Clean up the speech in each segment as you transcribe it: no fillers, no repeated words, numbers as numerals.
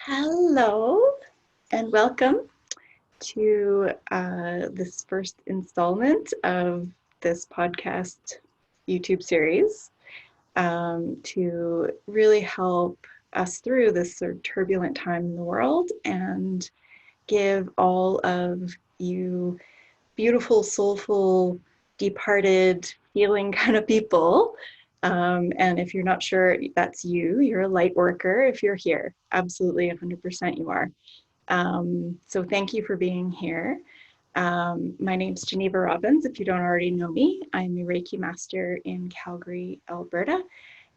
Hello and welcome to this first installment of this podcast YouTube series to really help us through this sort of turbulent time in the world and give all of you beautiful, soulful, deep-hearted, feeling kind of people. And if you're not sure that's you, you're a light worker if you're here. Absolutely 100% you are. So thank you for being here. My name's Geneva Robbins, if you don't already know me. I'm a Reiki master in Calgary, Alberta.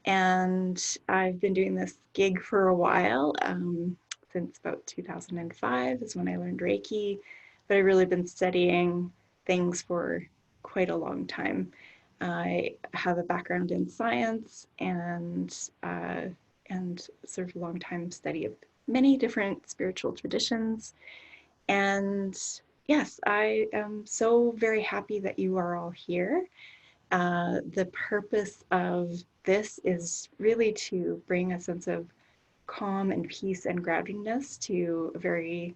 And I've been doing this gig for a while. Since about 2005 is when I learned Reiki, but I've really been studying things for quite a long time. I have a background in science and sort of a long time study of many different spiritual traditions. And yes, I am so very happy that you are all here. The purpose of this is really to bring a sense of calm and peace and groundedness to a very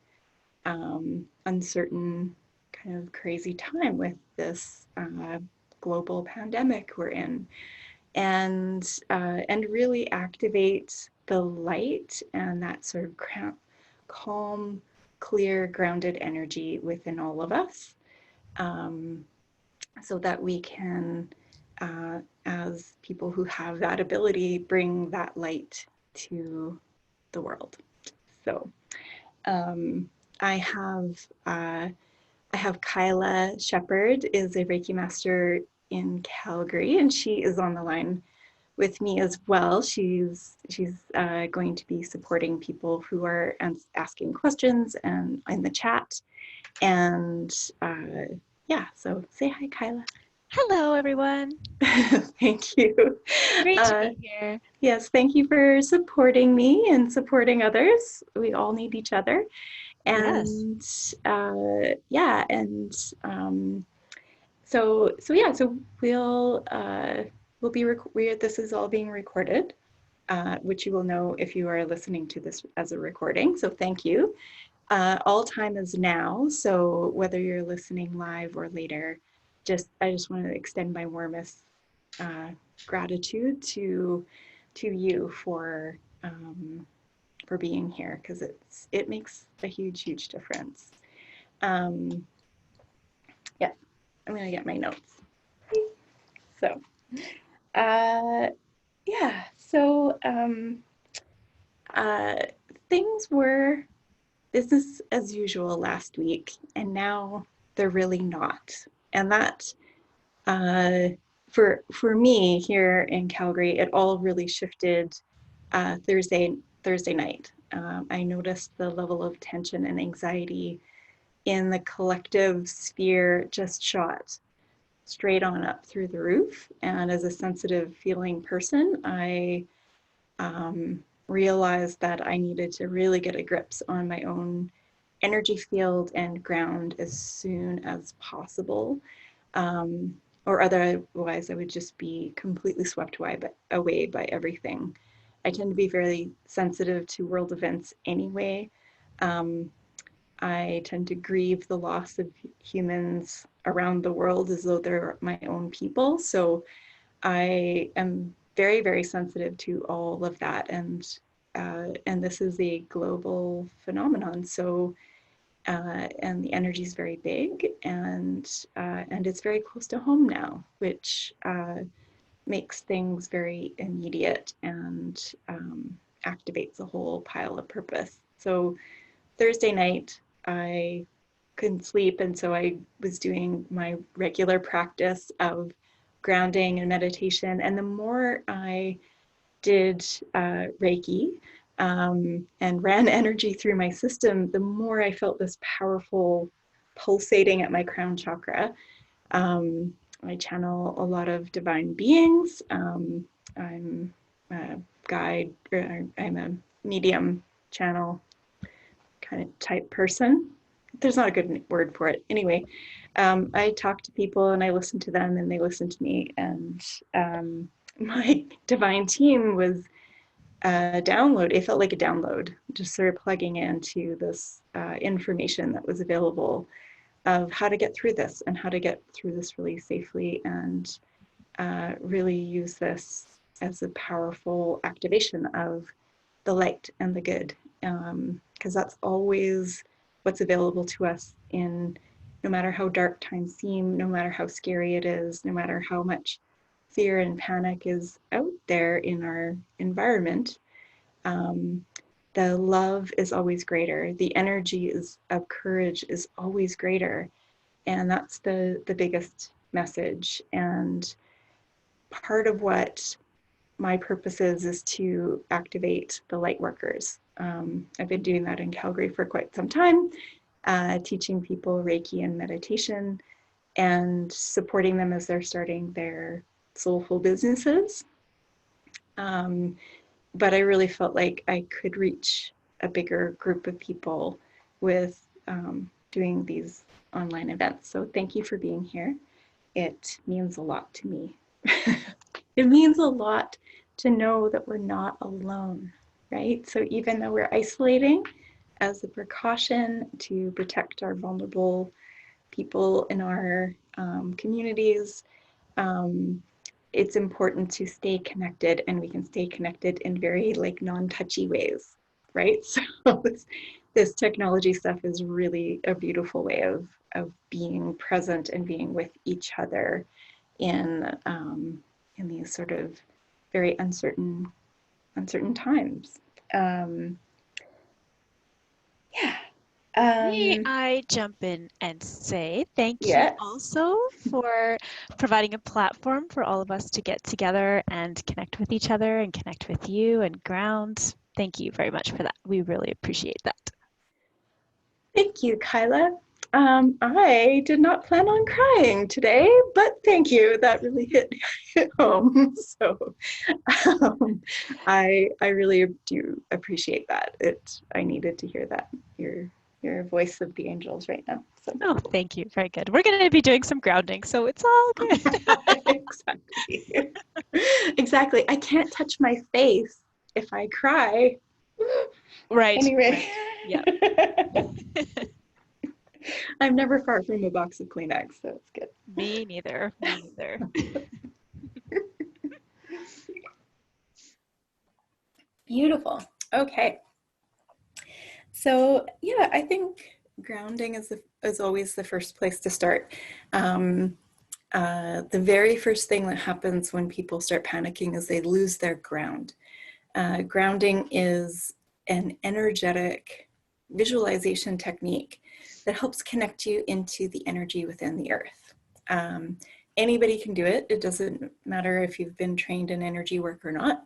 uncertain, kind of crazy time with this global pandemic we're in, and really activate the light and that sort of calm, clear, grounded energy within all of us, so that we can, as people who have that ability, bring that light to the world. So I have Kyla Shepherd is a Reiki master in Calgary, and she is on the line with me as well. She's going to be supporting people who are asking questions and in the chat. And yeah, so say hi, Kyla. Hello, everyone. Thank you. Great to be here. Yes, thank you for supporting me and supporting others. We all need each other. And Yes. yeah, and so we'll be this is all being recorded, which you will know if you are listening to this as a recording. So thank you. All time is now. So whether you're listening live or later, I just want to extend my warmest gratitude to you for being here, because it makes a huge difference. Yeah, I'm gonna get my notes. So yeah, so things were business as usual last week, and now they're really not. And that for me here in Calgary, it all really shifted Thursday night. I noticed the level of tension and anxiety in the collective sphere just shot straight on up through the roof. And as a sensitive feeling person, I realized that I needed to really get a grips on my own energy field and ground as soon as possible. Or otherwise I would just be completely swept away by everything. I tend to be very sensitive to world events anyway. I tend to grieve the loss of humans around the world as though they're my own people. So I am very sensitive to all of that, and this is a global phenomenon. So and the energy is very big, and it's very close to home now, which makes things very immediate and activates a whole pile of purpose. So Thursday night, I couldn't sleep, and so I was doing my regular practice of grounding and meditation. And the more I did Reiki and ran energy through my system, the more I felt this powerful pulsating at my crown chakra. I channel a lot of divine beings. I'm a guide, or I'm a medium channel kind of type person. There's not a good word for it. Anyway, I talk to people and I listen to them and they listen to me. And my divine team was download. It felt like a download, just sort of plugging into this information that was available of how to get through this and how to get through this really safely and really use this as a powerful activation of the light and the good, because that's always what's available to us in no matter how dark times seem, no matter how scary it is, no matter how much fear and panic is out there in our environment. The love is always greater. The energy of courage is always greater. And that's the biggest message. And part of what my purpose is to activate the light workers. I've been doing that in Calgary for quite some time, teaching people Reiki and meditation and supporting them as they're starting their soulful businesses. But I really felt like I could reach a bigger group of people with doing these online events. So thank you for being here. It means a lot to me. It means a lot to know that we're not alone, right? So even though we're isolating as a precaution to protect our vulnerable people in our communities, it's important to stay connected, and we can stay connected in very like non-touchy ways, right? So this technology stuff is really a beautiful way of being present and being with each other in these sort of very uncertain times. Yeah. May I jump in and say thank you Yes. also for providing a platform for all of us to get together and connect with each other and connect with you and ground. Thank you very much for that. We really appreciate that. Thank you, Kyla. I did not plan on crying today, but thank you. That really hit home. So I really do appreciate that. I needed to hear that. Your voice of the angels right now. So. Oh, thank you. Very good. We're going to be doing some grounding, so it's all good. Exactly. Exactly. I can't touch my face if I cry. Right. Anyway. Right. Yeah. I'm never far from a box of Kleenex, so it's good. Me neither. Me neither. Beautiful. Okay. So yeah, I think grounding is always the first place to start. The very first thing that happens when people start panicking is they lose their ground. Grounding is an energetic visualization technique that helps connect you into the energy within the earth. Anybody can do it. It doesn't matter if you've been trained in energy work or not.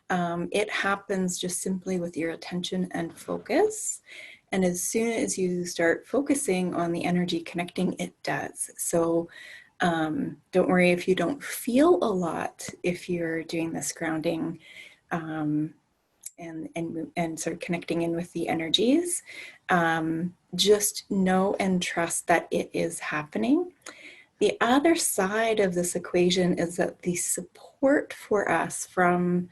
It happens just simply with your attention and focus. And as soon as you start focusing on the energy connecting, it does. So don't worry if you don't feel a lot if you're doing this grounding and sort of connecting in with the energies. Just know and trust that it is happening. The other side of this equation is that the support for us from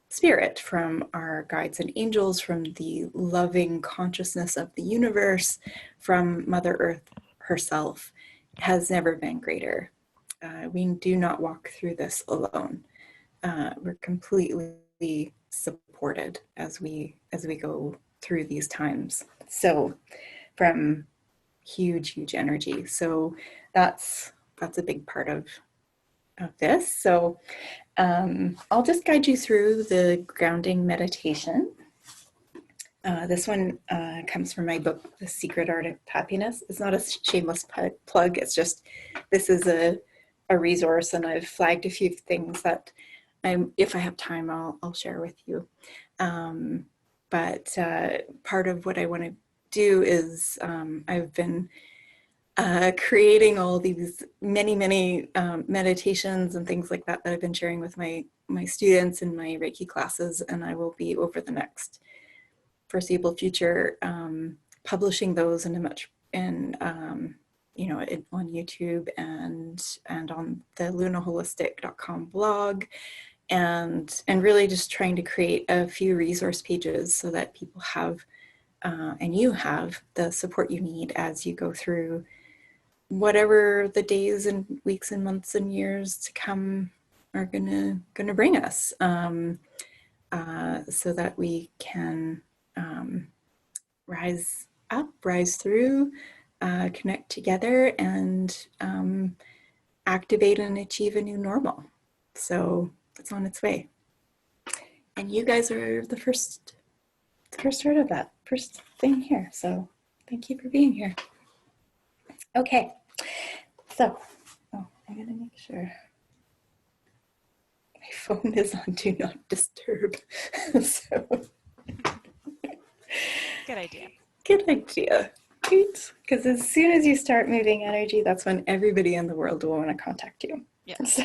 spirit, from our guides and angels, from the loving consciousness of the universe, from Mother Earth herself, has never been greater. We do not walk through this alone. We're completely supported as we go through these times. So, from huge energy. So that's a big part of this. So I'll just guide you through the grounding meditation. This one comes from my book, The Secret Art of Happiness. It's not a shameless plug. It's just, this is a resource, and I've flagged a few things that if I have time, I'll share with you. But part of what I want to do is I've been creating all these many meditations and things like that I've been sharing with my students in my Reiki classes, and I will be over the next foreseeable future publishing those on YouTube and on the LunaHolistic.com blog, and really just trying to create a few resource pages so that people have, and you have the support you need as you go through whatever the days and weeks and months and years to come are gonna bring us, so that we can rise up, rise through, connect together, and activate and achieve a new normal. So it's on its way. And you guys are the first heard of that, first thing here. So thank you for being here. Okay, so I gotta make sure my phone is on do not disturb. So Good idea. good idea. Right? Because as soon as you start moving energy, that's when everybody in the world will want to contact you. Yeah. So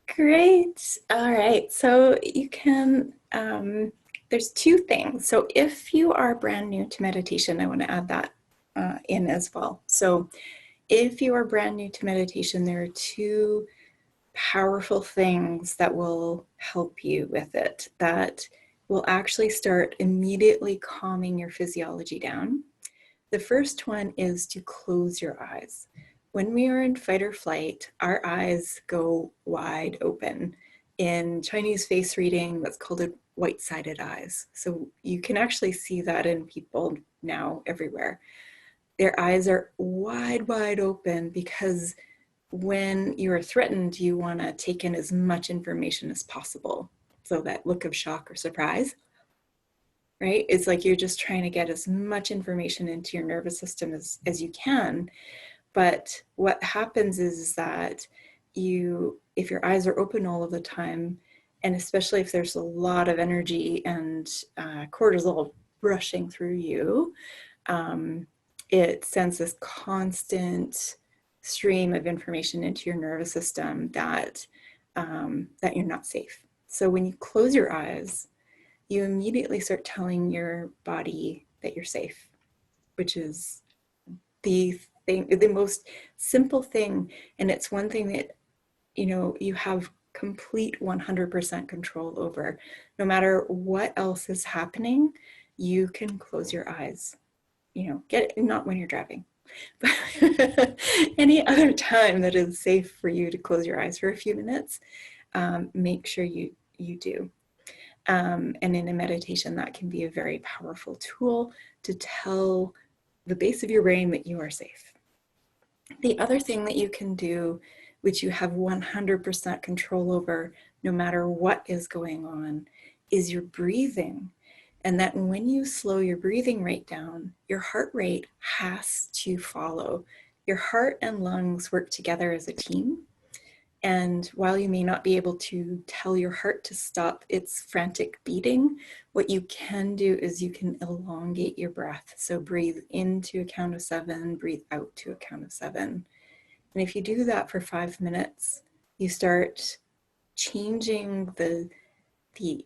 great. All right. So you can, there's two things. So if you are brand new to meditation, I want to add that in as well. So if you are brand new to meditation, there are two powerful things that will help you with it, that will actually start immediately calming your physiology down. The first one is to close your eyes. When we are in fight or flight, our eyes go wide open. In Chinese face reading, that's called a white-sided eyes. So you can actually see that in people now everywhere. Their eyes are wide, wide open because when you are threatened, you want to take in as much information as possible. So that look of shock or surprise, right? It's like you're just trying to get as much information into your nervous system as you can. But what happens is that if your eyes are open all of the time, and especially if there's a lot of energy and cortisol rushing through you, it sends this constant stream of information into your nervous system that you're not safe. So when you close your eyes, you immediately start telling your body that you're safe, which is the most simple thing. And it's one thing that, you have complete 100% control over. No matter what else is happening, you can close your eyes. Not when you're driving, but any other time that is safe for you to close your eyes for a few minutes, make sure you do. And in a meditation, that can be a very powerful tool to tell the base of your brain that you are safe. The other thing that you can do, which you have 100% control over, no matter what is going on, is your breathing. And that when you slow your breathing rate down, your heart rate has to follow. Your heart and lungs work together as a team. And while you may not be able to tell your heart to stop its frantic beating, what you can do is you can elongate your breath. So breathe into a count of 7, breathe out to a count of 7. And if you do that for 5 minutes, you start changing the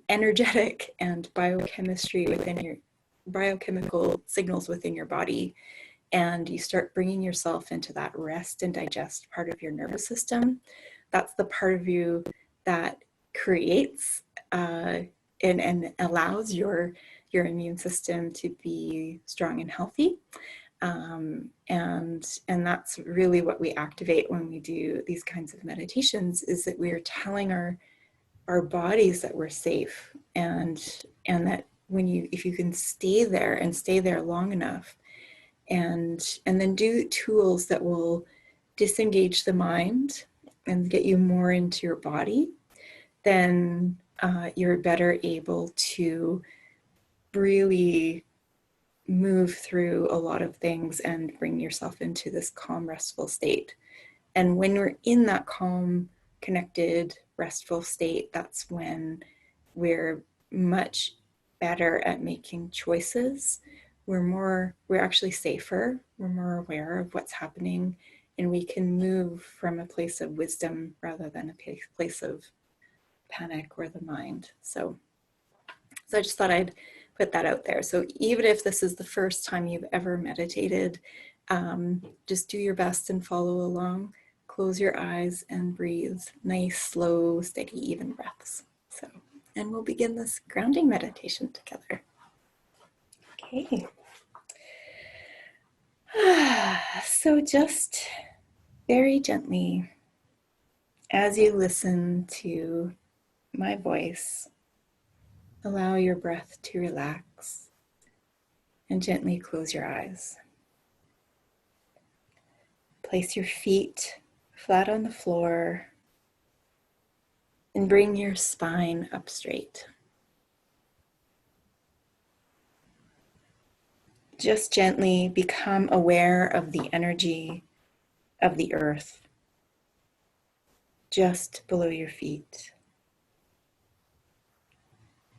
energetic and biochemical signals within your body, and you start bringing yourself into that rest and digest part of your nervous system. That's the part of you that creates and allows your immune system to be strong and healthy. And that's really what we activate when we do these kinds of meditations, is that we are telling our bodies that we're safe, and that if you can stay there long enough, and then do tools that will disengage the mind and get you more into your body, then you're better able to really move through a lot of things and bring yourself into this calm, restful state. And when we're in that calm, connected, restful state, that's when we're much better at making choices. We're actually safer, we're more aware of what's happening, and we can move from a place of wisdom rather than a place of panic or the mind. So I just thought I'd put that out there. So even if this is the first time you've ever meditated, just do your best and follow along. close your eyes and breathe nice, slow, steady, even breaths. And we'll begin this grounding meditation together. Okay. So just very gently, as you listen to my voice, allow your breath to relax and gently close your eyes. Place your feet flat on the floor and bring your spine up straight. Just gently become aware of the energy of the earth just below your feet,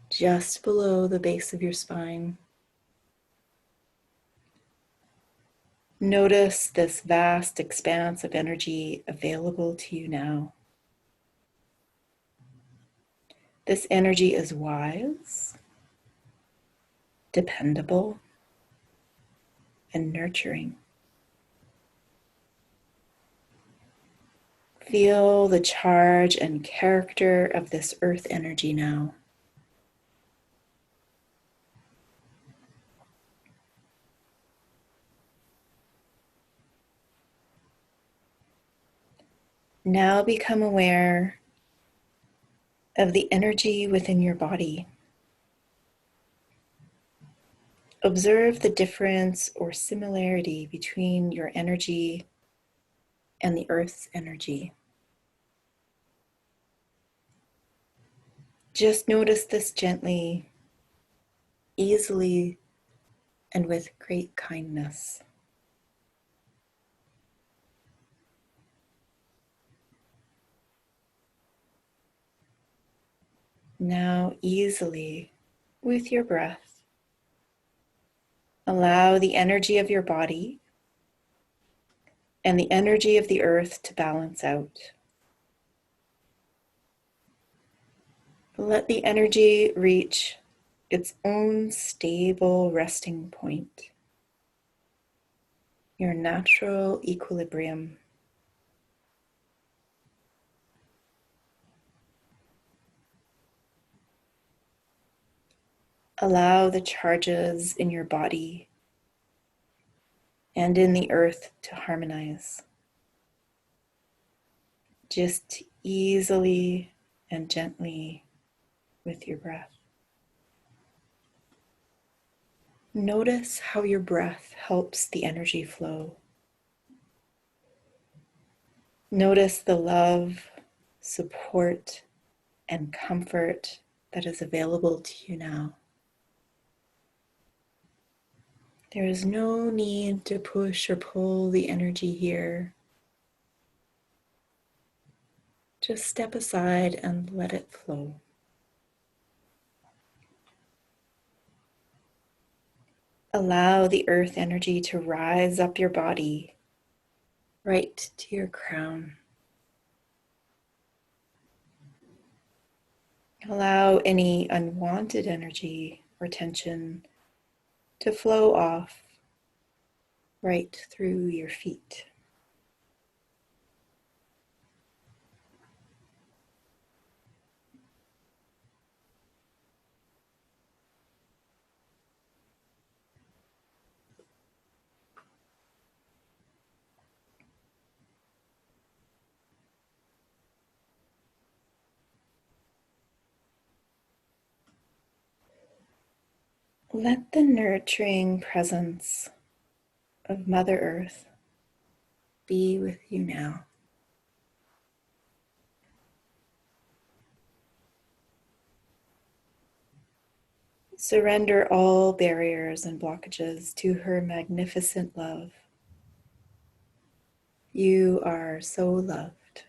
just below the base of your spine. Notice this vast expanse of energy available to you now. This energy is wise, dependable, and nurturing. Feel the charge and character of this earth energy now. Now become aware of the energy within your body. Observe the difference or similarity between your energy and the earth's energy. Just notice this gently, easily, and with great kindness. Now, easily, with your breath, allow the energy of your body and the energy of the earth to balance out. Let the energy reach its own stable resting point, your natural equilibrium. Allow the charges in your body and in the earth to harmonize. Just easily and gently with your breath. Notice how your breath helps the energy flow. Notice the love, support, and comfort that is available to you now. There is no need to push or pull the energy here. Just step aside and let it flow. Allow the earth energy to rise up your body, right to your crown. Allow any unwanted energy or tension to flow off right through your feet. Let the nurturing presence of Mother Earth be with you now. Surrender all barriers and blockages to her magnificent love. You are so loved.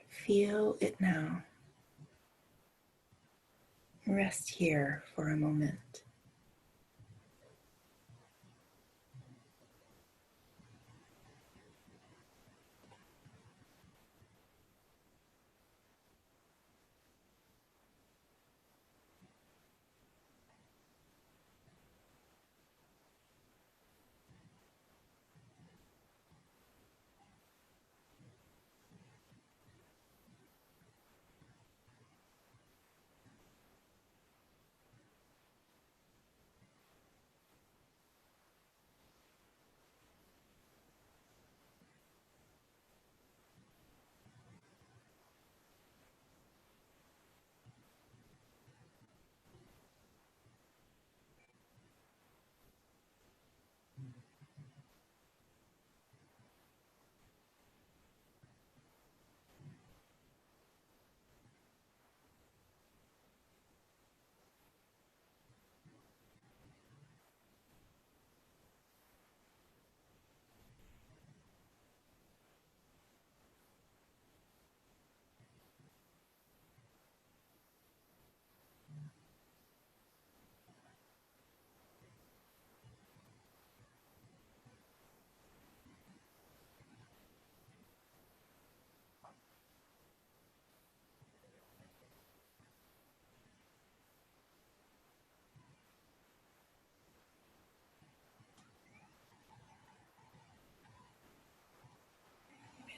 Feel it now. Rest here for a moment.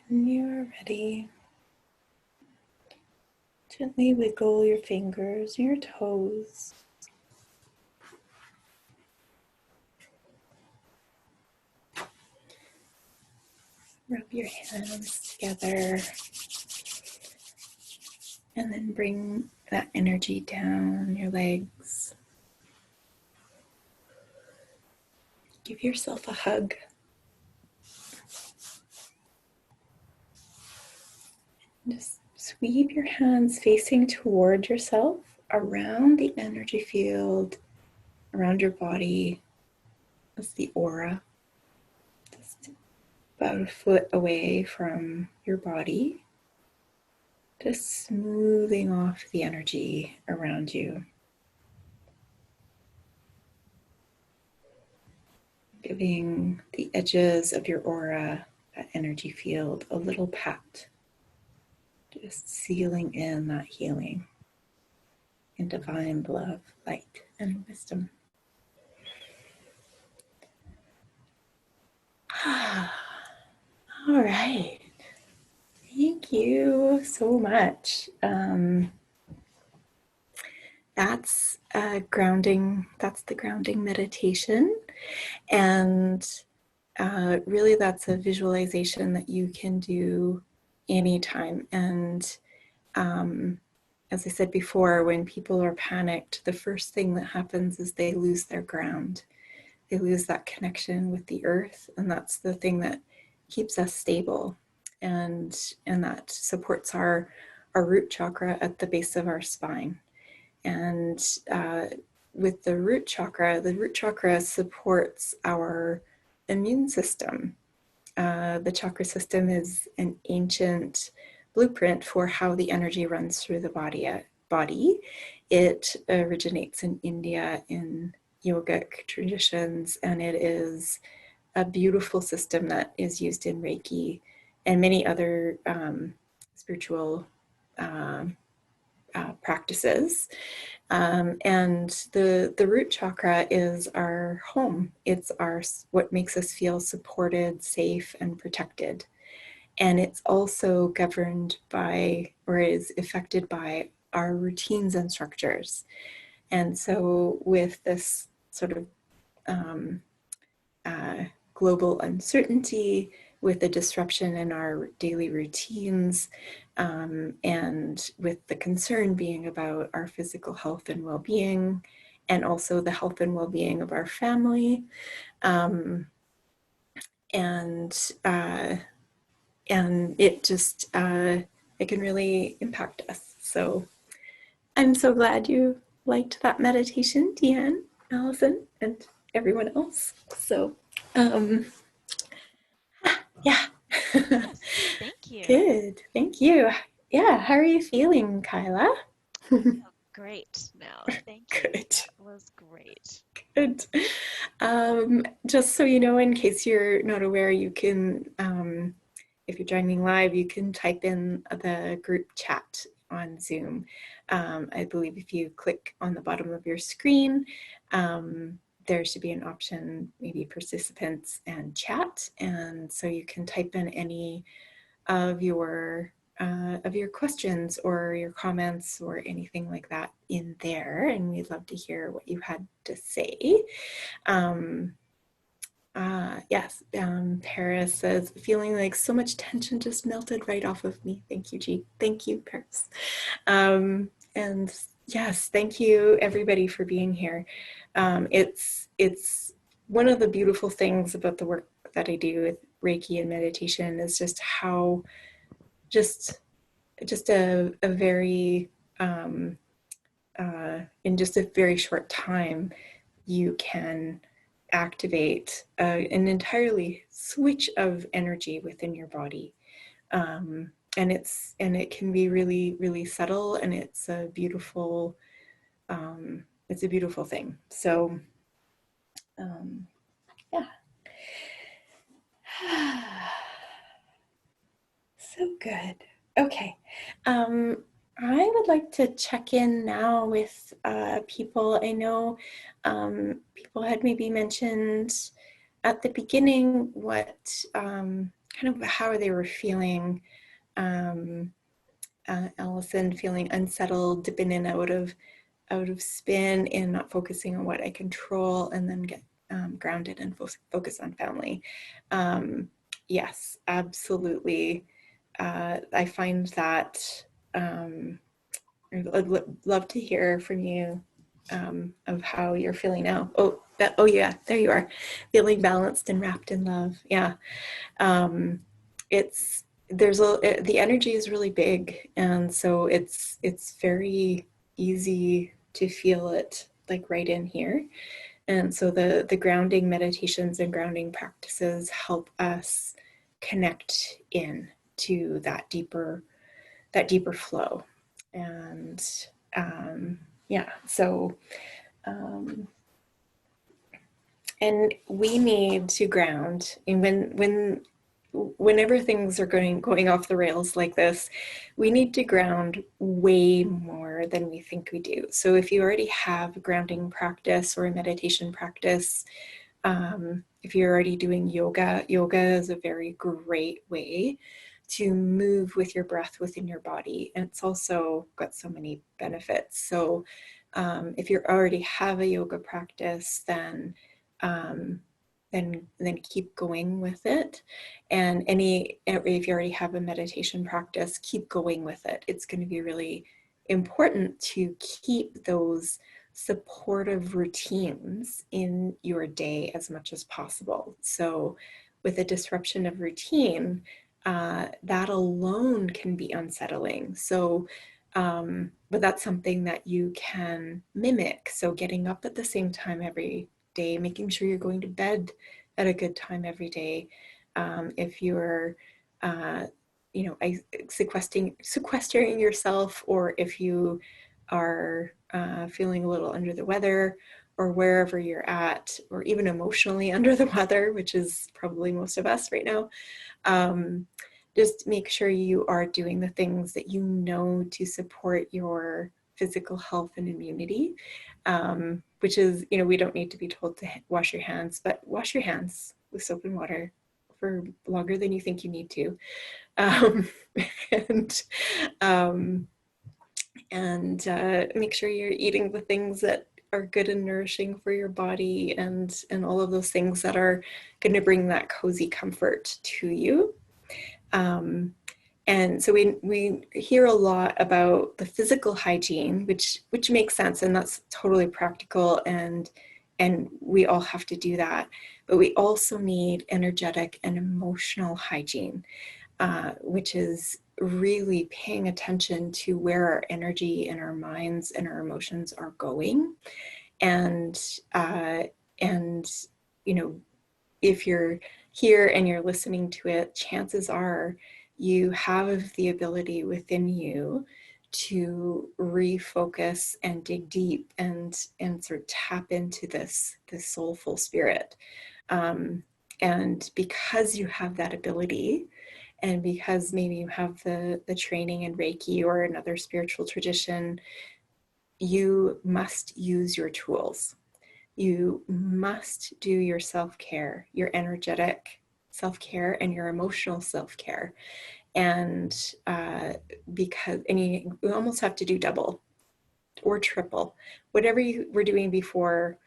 When you're ready, gently wiggle your fingers and your toes. Rub your hands together and then bring that energy down your legs. Give yourself a hug. Just sweep your hands facing toward yourself around the energy field, around your body. That's the aura. Just about a foot away from your body. Just smoothing off the energy around you. Giving the edges of your aura, that energy field, a little pat. Just sealing in that healing and divine love, light, and wisdom. All right. Thank you so much. That's grounding. That's the grounding meditation. And really, that's a visualization that you can do anytime. And as I said before, when people are panicked, the first thing that happens is they lose their ground. They lose that connection with the earth, and that's the thing that keeps us stable, and that supports our root chakra at the base of our spine. And with the root chakra supports our immune system. The chakra system is an ancient blueprint for how the energy runs through the body. It originates in India in yogic traditions, and it is a beautiful system that is used in Reiki and many other spiritual practices. And the root chakra is our home. It's what makes us feel supported, safe, and protected. And it's also governed by, or is affected by, our routines and structures. And so with this sort of global uncertainty, with the disruption in our daily routines, and with the concern being about our physical health and well-being, and also the health and well-being of our family, and it just it can really impact us. So I'm so glad you liked that meditation, Deanne, Allison, and everyone else. So yeah. Yes, thank you. Good, thank you. Yeah, how are you feeling, Kyla? I feel great now. Thank you. Good, That was great. good. Just so you know, in case you're not aware, you can, if you're joining live, you can type in the group chat on Zoom. I believe if you click on the bottom of your screen, there should be an option, maybe participants and chat. And so you can type in any of your questions or your comments or anything like that in there, and we'd love to hear what you had to say. Yes, Paris says, feeling like so much tension just melted right off of me. Thank you, G. Thank you, Paris. And yes, thank you everybody for being here. It's one of the beautiful things about the work that I do with Reiki and meditation is just how just a very in just a very short time you can activate an entirely switch of energy within your body, and it can be really, really subtle, and it's a beautiful thing. So yeah. So good. Okay. I would like to check in now with people. I know people had maybe mentioned at the beginning what kind of how they were feeling. Allison feeling unsettled, dipping in out of spin and not focusing on what I control, and then get grounded and focus on family. Yes, absolutely. I find that I'd love to hear from you of how you're feeling now. Oh yeah, there you are, feeling balanced and wrapped in love. Yeah, it's the energy is really big, and so it's very easy to feel it like right in here. And so the grounding meditations and grounding practices help us connect in to that deeper flow. And yeah, so and we need to ground. And whenever things are going off the rails like this, we need to ground way more than we think we do. So if you already have a grounding practice or a meditation practice, if you're already doing yoga is a very great way to move with your breath within your body. And it's also got so many benefits. So if you already have a yoga practice, then keep going with it. And if you already have a meditation practice, keep going with it. It's going to be really important to keep those supportive routines in your day as much as possible. So with a disruption of routine, that alone can be unsettling. So but that's something that you can mimic. So getting up at the same time every day, making sure you're going to bed at a good time every day. If you're, sequestering yourself, or if you are feeling a little under the weather, or wherever you're at, or even emotionally under the weather, which is probably most of us right now, just make sure you are doing the things that you know to support your physical health and immunity, which is, we don't need to be told to wash your hands, but wash your hands with soap and water for longer than you think you need to. And make sure you're eating the things that are good and nourishing for your body, and all of those things that are going to bring that cozy comfort to you. And so we hear a lot about the physical hygiene, which makes sense, and that's totally practical, and we all have to do that. But we also need energetic and emotional hygiene, which is really paying attention to where our energy and our minds and our emotions are going. And if you're here and you're listening to it, chances are you have the ability within you to refocus and dig deep and sort of tap into this soulful spirit. And because you have that ability, and because maybe you have the training in Reiki or another spiritual tradition, you must use your tools. You must do your self-care, your energetic self-care and your emotional self-care. And you almost have to do double or triple. Whatever you were doing before,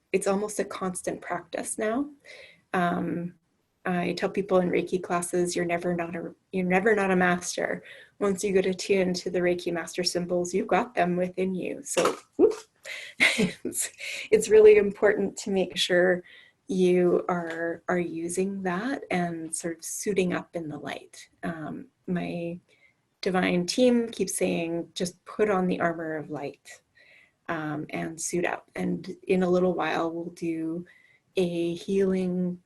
it's almost a constant practice now. I tell people in Reiki classes, you're never not a master. Once you get attuned to the Reiki master symbols, you've got them within you. So it's really important to make sure you are using that and sort of suiting up in the light. My divine team keeps saying, just put on the armor of light and suit up. And in a little while, we'll do a healing,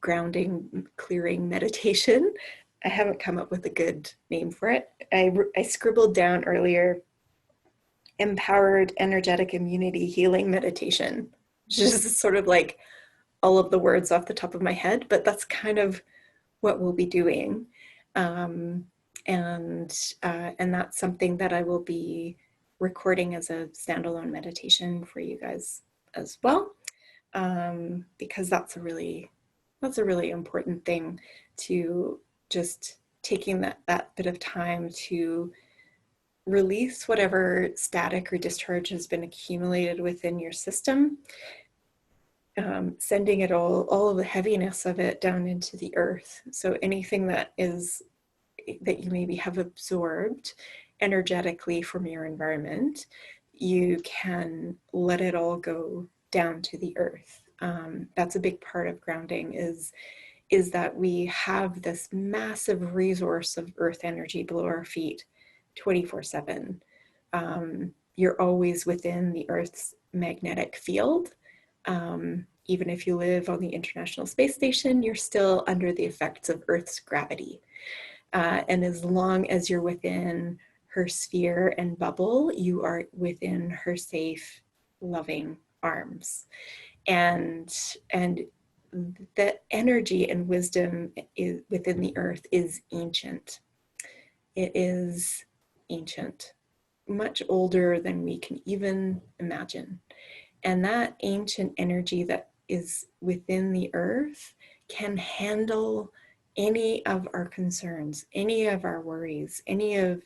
grounding, clearing meditation. I haven't come up with a good name for it. I scribbled down earlier, empowered energetic immunity healing meditation, which is sort of like all of the words off the top of my head, but that's kind of what we'll be doing. And that's something that I will be recording as a standalone meditation for you guys as well. because that's a really important thing, to just taking that bit of time to release whatever static or discharge has been accumulated within your system, sending it all of the heaviness of it down into the earth. So anything that you maybe have absorbed energetically from your environment, you can let it all go down to the earth. That's a big part of grounding, is that we have this massive resource of earth energy below our feet 24/7. You're always within the earth's magnetic field. Even if you live on the International Space Station, you're still under the effects of earth's gravity. And as long as you're within her sphere and bubble, you are within her safe, loving arms. And the energy and wisdom within the earth is ancient. It is ancient, much older than we can even imagine. And that ancient energy that is within the earth can handle any of our concerns, any of our worries, any of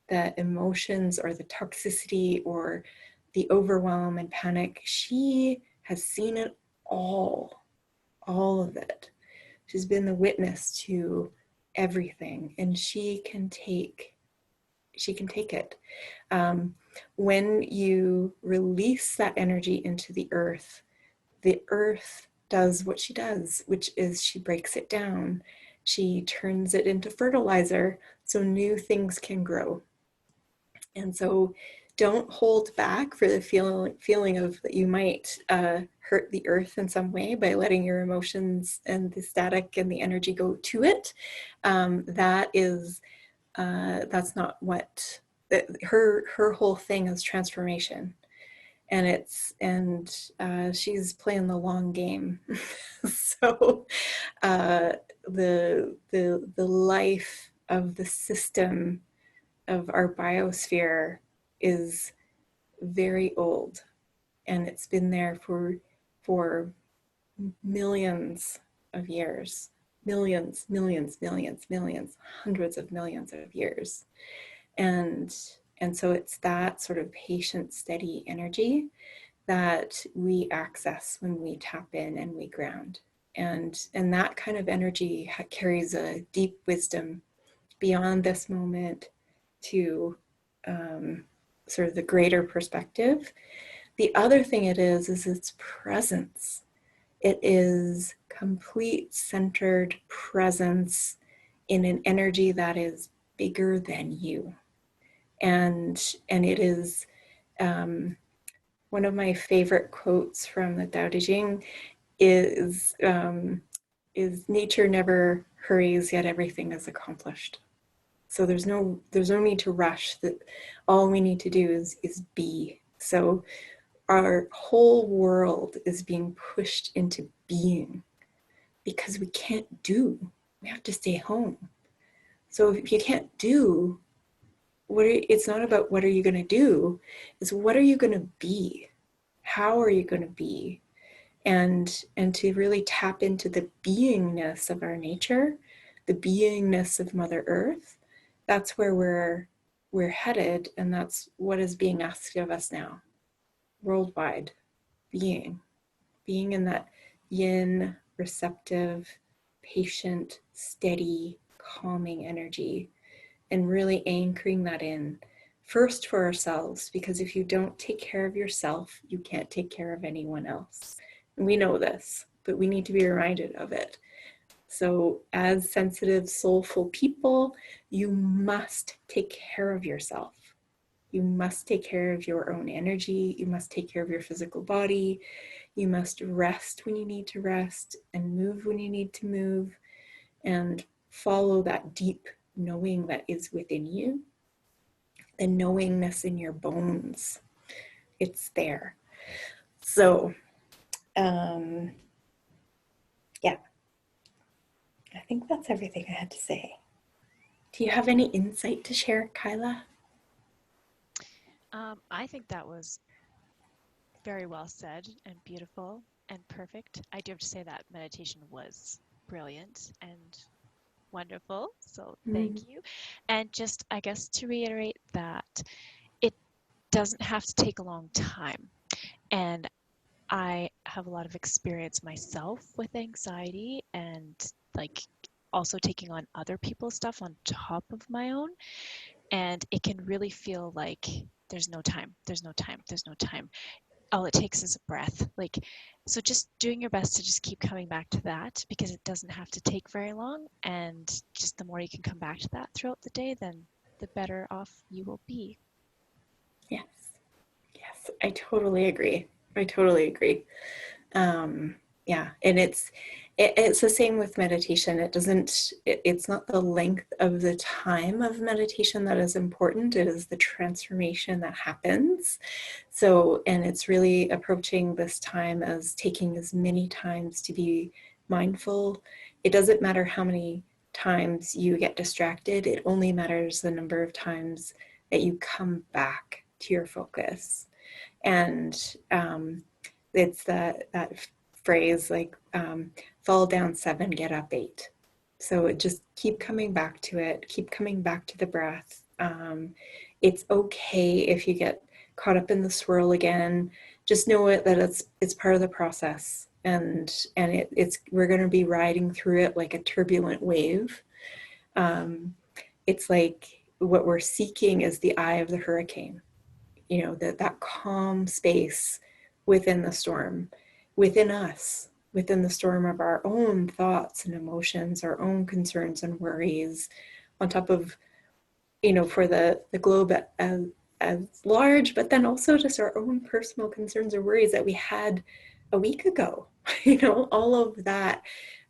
the emotions or the toxicity or the overwhelm and panic. She has seen it all of it. She's been the witness to everything, and she can take it. When you release that energy into the earth does what she does, which is she breaks it down. She turns it into fertilizer so new things can grow. And so don't hold back for the feeling of that you might hurt the earth in some way by letting your emotions and the static and the energy go to it. That's not what her whole thing is. Transformation. And she's playing the long game. So the life of the system of our biosphere is very old, and it's been there for millions of years, millions, hundreds of millions of years. And so it's that sort of patient, steady energy that we access when we tap in and we ground. And that kind of energy carries a deep wisdom beyond this moment to sort of the greater perspective. The other thing it is its presence. It is complete centered presence in an energy that is bigger than you. And it is one of my favorite quotes from the Tao Te Ching is nature never hurries, yet everything is accomplished. So there's no need to rush. That all we need to do is be. So our whole world is being pushed into being because we can't do. We have to stay home. So if you can't do, it's not about what are you going to do, it's what are you going to be? How are you going to be? And to really tap into the beingness of our nature, the beingness of Mother Earth. That's where we're headed, and that's what is being asked of us now, worldwide. Being in that yin, receptive, patient, steady, calming energy, and really anchoring that in first for ourselves, because if you don't take care of yourself, you can't take care of anyone else. And we know this, but we need to be reminded of it. So as sensitive, soulful people, you must take care of yourself. You must take care of your own energy. You must take care of your physical body. You must rest when you need to rest and move when you need to move, and follow that deep knowing that is within you, the knowingness in your bones. It's there. So, yeah, I think that's everything I had to say. Do you have any insight to share, Kyla? I think that was very well said and beautiful. and perfect. I do have to say that meditation was brilliant and wonderful. So thank you. And just, I guess, to reiterate that it doesn't have to take a long time. And I have a lot of experience myself with anxiety and like also taking on other people's stuff on top of my own. And it can really feel like there's no time, there's no time, there's no time. All it takes is a breath. Like, so just doing your best to just keep coming back to that, because it doesn't have to take very long. And just the more you can come back to that throughout the day, then the better off you will be. Yes. Yes, I totally agree. I totally agree. Yeah, and it's the same with meditation. It's not the length of the time of meditation that is important. It is the transformation that happens. So, and it's really approaching this time as taking as many times to be mindful. It doesn't matter how many times you get distracted. It only matters the number of times that you come back to your focus. And it's that phrase like fall down 7, get up 8. So it just keep coming back to it, keep coming back to the breath. It's okay if you get caught up in the swirl again. Just know it that it's part of the process, and it's we're going to be riding through it like a turbulent wave. It's like what we're seeking is the eye of the hurricane, that calm space within the storm, within us, within the storm of our own thoughts and emotions, our own concerns and worries, on top of, for the globe as large, but then also just our own personal concerns or worries that we had a week ago. All of that,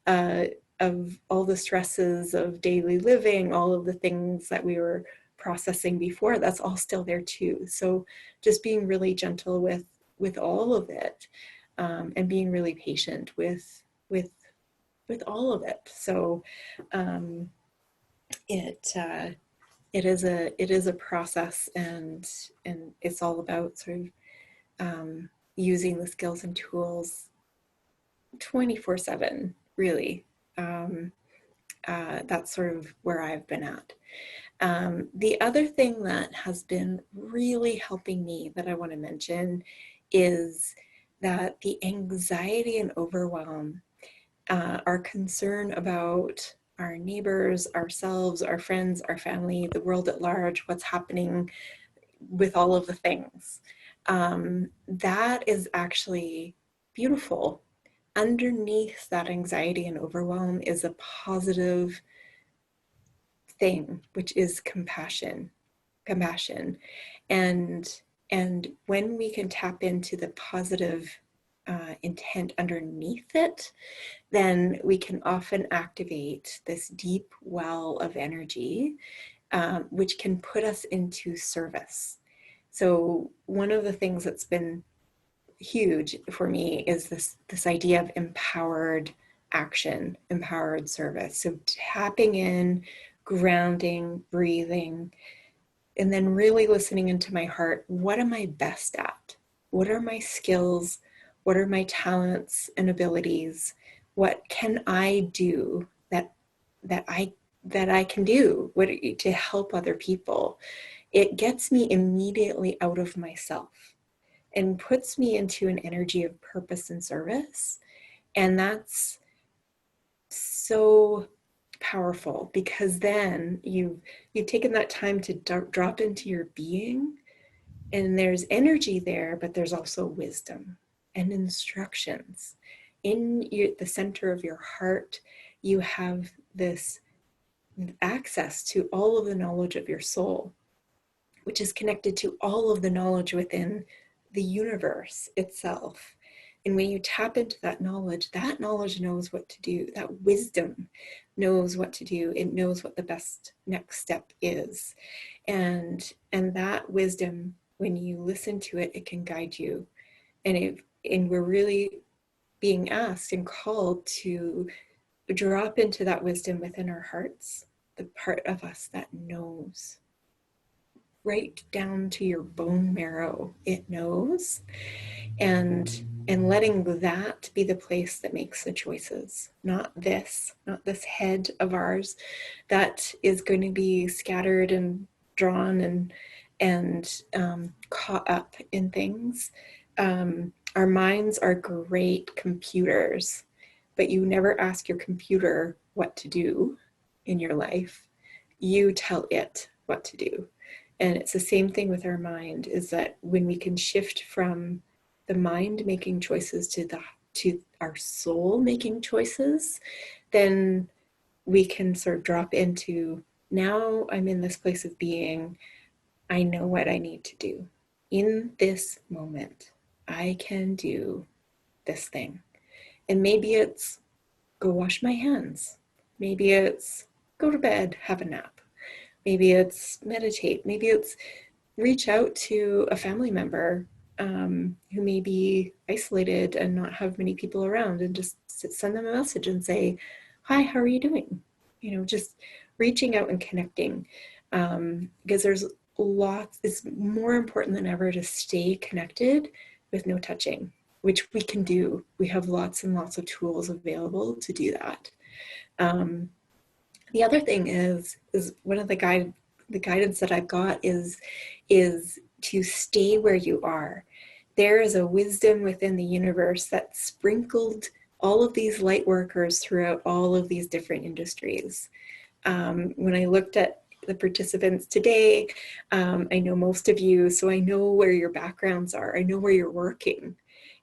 of all the stresses of daily living, all of the things that we were processing before, that's all still there too. So just being really gentle with all of it, and being really patient with all of it. So it is a process, and it's all about sort of using the skills and tools 24/7, really. That's sort of where I've been at. The other thing that has been really helping me that I want to mention is that the anxiety and overwhelm, our concern about our neighbors, ourselves, our friends, our family, the world at large, what's happening with all of the things, that is actually beautiful. Underneath that anxiety and overwhelm is a positive thing, which is compassion. And when we can tap into the positive intent underneath it, then we can often activate this deep well of energy, which can put us into service. So one of the things that's been huge for me is this idea of empowered action, empowered service. So tapping in, grounding, breathing, and then really listening into my heart. What am I best at? What are my skills? What are my talents and abilities? What can I do that I can do to help other people? It gets me immediately out of myself and puts me into an energy of purpose and service. And that's so powerful, because then you've taken that time to drop into your being, and there's energy there, but there's also wisdom and instructions. In the center of your heart, you have this access to all of the knowledge of your soul, which is connected to all of the knowledge within the universe itself. And when you tap into that knowledge knows what to do. That wisdom knows what to do. It knows what the best next step is. And that wisdom, when you listen to it, it can guide you. And we're really being asked and called to drop into that wisdom within our hearts, the part of us that knows. Right down to your bone marrow, it knows. And and letting that be the place that makes the choices, not this head of ours that is going to be scattered and drawn and caught up in things. Our minds are great computers, but you never ask your computer what to do in your life. You tell it what to do. And it's the same thing with our mind, is that when we can shift from the mind making choices to our soul making choices, then we can sort of drop into, now I'm in this place of being, I know what I need to do. In this moment, I can do this thing. And maybe it's go wash my hands. Maybe it's go to bed, have a nap. Maybe it's meditate. Maybe it's reach out to a family member who may be isolated and not have many people around, and just send them a message and say, hi, how are you doing? You know, just reaching out and connecting, because there's lots, it's more important than ever to stay connected with no touching, which we can do. We have lots and lots of tools available to do that. The other thing is one of the guidance that I've got is to stay where you are. There is a wisdom within the universe that sprinkled all of these light workers throughout all of these different industries. When I looked at the participants today, I know most of you, so I know where your backgrounds are. I know where you're working.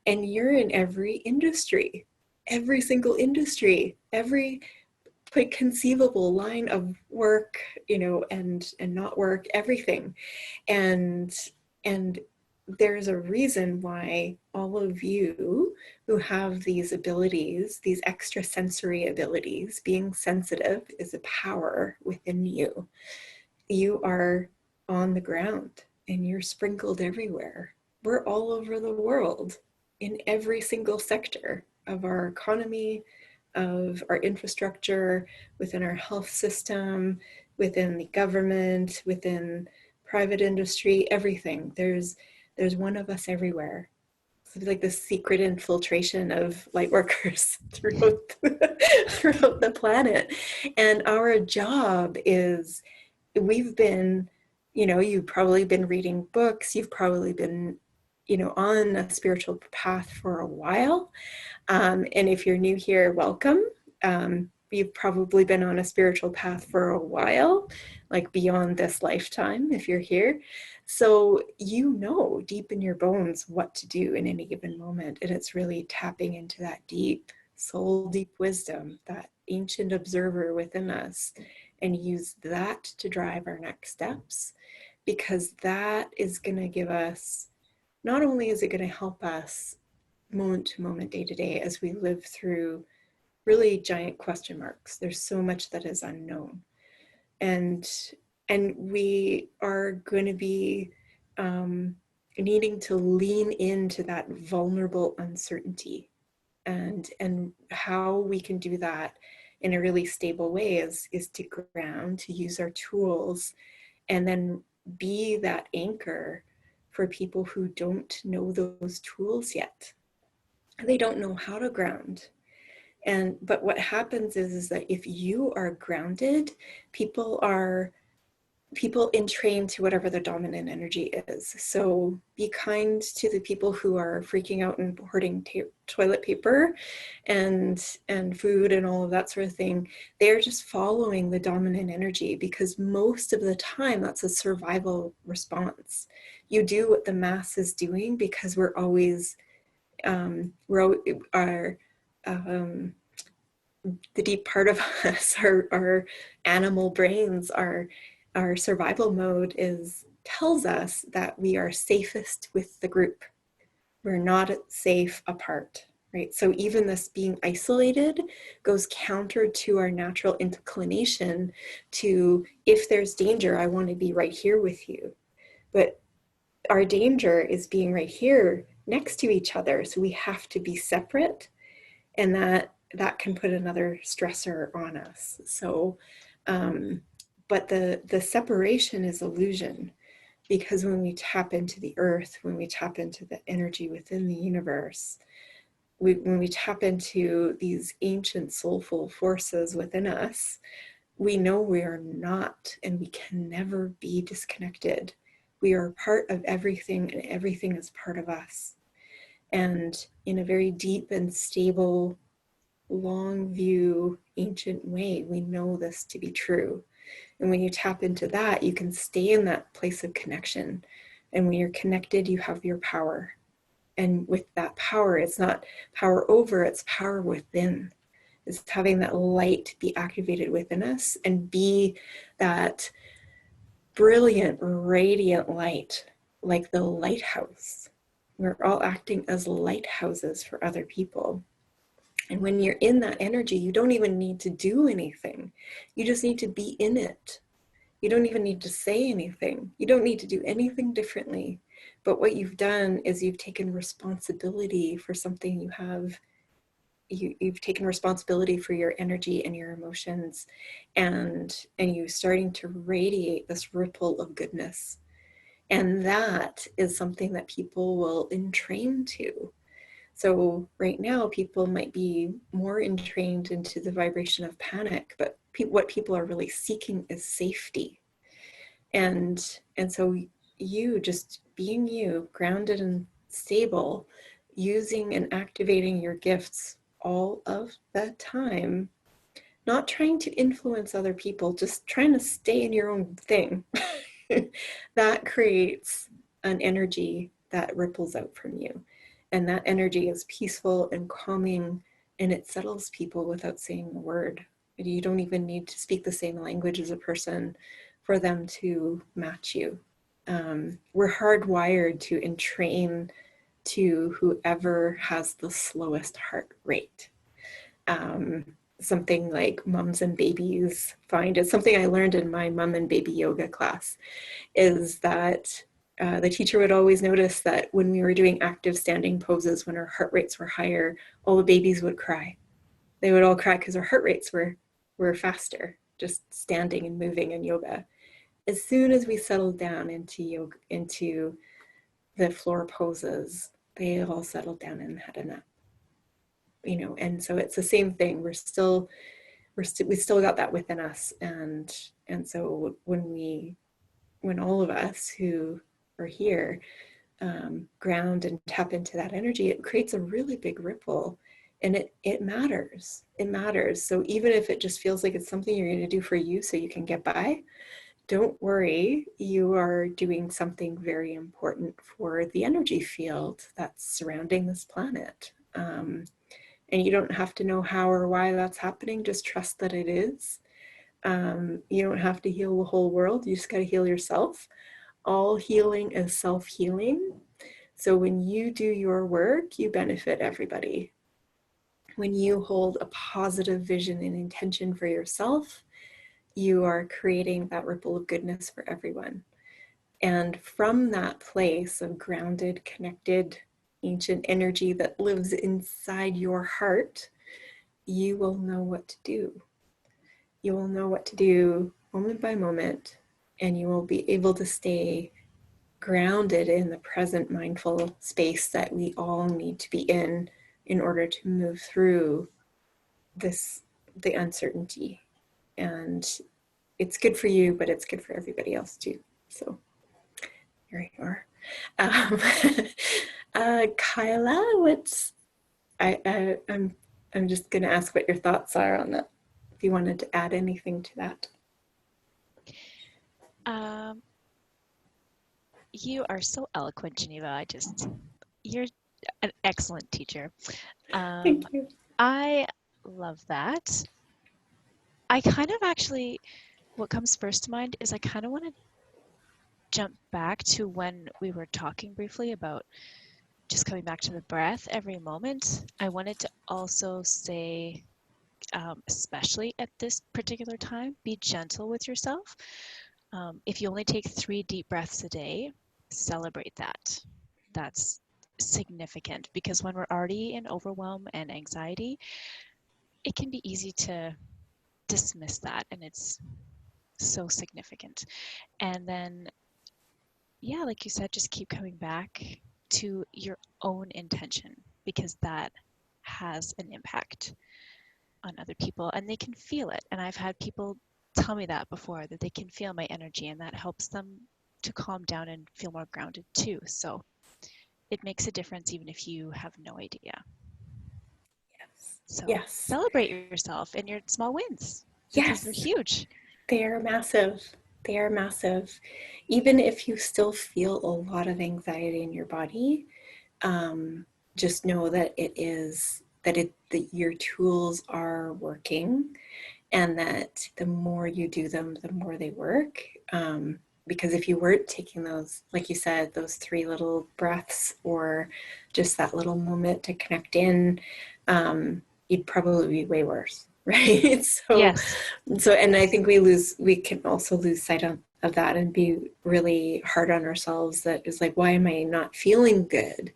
And you're in every industry, every single industry, every conceivable line of work, you know, and not work, everything. And there's a reason why all of you who have these abilities, these extrasensory abilities, being sensitive is a power within you. You are on the ground and you're sprinkled everywhere. We're all over the world in every single sector of our economy, of our infrastructure, within our health system, within the government, within private industry, everything. There's one of us everywhere. It's like the secret infiltration of light workers throughout the planet. And our job is, we've been, you know, you've probably been reading books, you've probably been, you know, on a spiritual path for a while. And if you're new here, welcome. You've probably been on a spiritual path for a while, like beyond this lifetime, if you're here. So you know deep in your bones what to do in any given moment. And it's really tapping into that deep soul, deep wisdom, that ancient observer within us, and use that to drive our next steps, because that is going to give us, not only is it going to help us moment to moment, day to day, as we live through really giant question marks. There's so much that is unknown, and we are going to be needing to lean into that vulnerable uncertainty, and how we can do that in a really stable way is to ground, to use our tools, and then be that anchor for people who don't know those tools yet. They don't know how to ground. But what happens is that if you are grounded, people entrain to whatever the dominant energy is. So be kind to the people who are freaking out and hoarding toilet paper and food and all of that sort of thing. They're just following the dominant energy, because most of the time that's a survival response. You do what the mass is doing because we're always the deep part of us, our animal brains, our survival mode tells us that we are safest with the group. We're not safe apart, right? So even this being isolated goes counter to our natural inclination to, if there's danger, I want to be right here with you. But our danger is being right here next to each other. So we have to be separate, and that can put another stressor on us. So, but the separation is illusion. Because when we tap into the earth, when we tap into the energy within the universe, when we tap into these ancient soulful forces within us, we know we are not and we can never be disconnected. We are part of everything and everything is part of us. And in a very deep and stable, long view, ancient way, we know this to be true. And when you tap into that, you can stay in that place of connection. And when you're connected, you have your power. And with that power, it's not power over, it's power within. It's having that light be activated within us and be that brilliant, radiant light, like the lighthouse. We're all acting as lighthouses for other people. And when you're in that energy, you don't even need to do anything. You just need to be in it. You don't even need to say anything. You don't need to do anything differently. But what you've done is you've taken responsibility for something you have. You've taken responsibility for your energy and your emotions, and you starting to radiate this ripple of goodness. And that is something that people will entrain to. So right now, people might be more entrained into the vibration of panic, but what people are really seeking is safety. And so you just being you, grounded and stable, using and activating your gifts all of the time, not trying to influence other people, just trying to stay in your own thing. That creates an energy that ripples out from you. And that energy is peaceful and calming, and it settles people without saying a word. You don't even need to speak the same language as a person for them to match you. We're hardwired to entrain to whoever has the slowest heart rate. Something like mums and babies find, it's something I learned in my mom and baby yoga class, is that the teacher would always notice that when we were doing active standing poses, when our heart rates were higher, all the babies would cry. They would all cry because our heart rates were faster, just standing and moving in yoga. As soon as we settled down into yoga, into the floor poses, they all settled down and had a nap. And so it's the same thing. We still got that within us, and so when all of us who are here ground and tap into that energy, it creates a really big ripple, and it matters. It matters. So even if it just feels like it's something you're going to do for you so you can get by, don't worry. You are doing something very important for the energy field that's surrounding this planet. And you don't have to know how or why that's happening. Just trust that it is. You don't have to heal the whole world. You just got to heal yourself. All healing is self-healing. So when you do your work, you benefit everybody. When you hold a positive vision and intention for yourself, you are creating that ripple of goodness for everyone. And from that place of grounded, connected, ancient energy that lives inside your heart, you will know what to do. You will know what to do moment by moment, and you will be able to stay grounded in the present mindful space that we all need to be in order to move through the uncertainty. And it's good for you, but it's good for everybody else too. So here you are. Kyla, I'm just going to ask what your thoughts are on that. If you wanted to add anything to that. You are so eloquent, Geneva. You're an excellent teacher. Thank you. I love that. I kind of actually, what comes first to mind is I kind of want to jump back to when we were talking briefly about just coming back to the breath every moment. I wanted to also say, especially at this particular time, be gentle with yourself. If you only take 3 deep breaths a day, celebrate that. That's significant, because when we're already in overwhelm and anxiety, it can be easy to dismiss that, and it's so significant. And then yeah, like you said, just keep coming back to your own intention, because that has an impact on other people and they can feel it. And I've had people tell me that before, that they can feel my energy, and that helps them to calm down and feel more grounded too. So it makes a difference even if you have no idea. Yes. So Yes. celebrate yourself and your small wins, because they're Yes. huge. They are massive. They are massive. Even if you still feel a lot of anxiety in your body, just know that that your tools are working, and that the more you do them, the more they work. Because if you weren't taking those, like you said, those 3 little breaths, or just that little moment to connect in, you'd probably be way worse, right? Yes. And I Yes. think we can also lose sight of that and be really hard on ourselves. That is like, why am I not feeling good?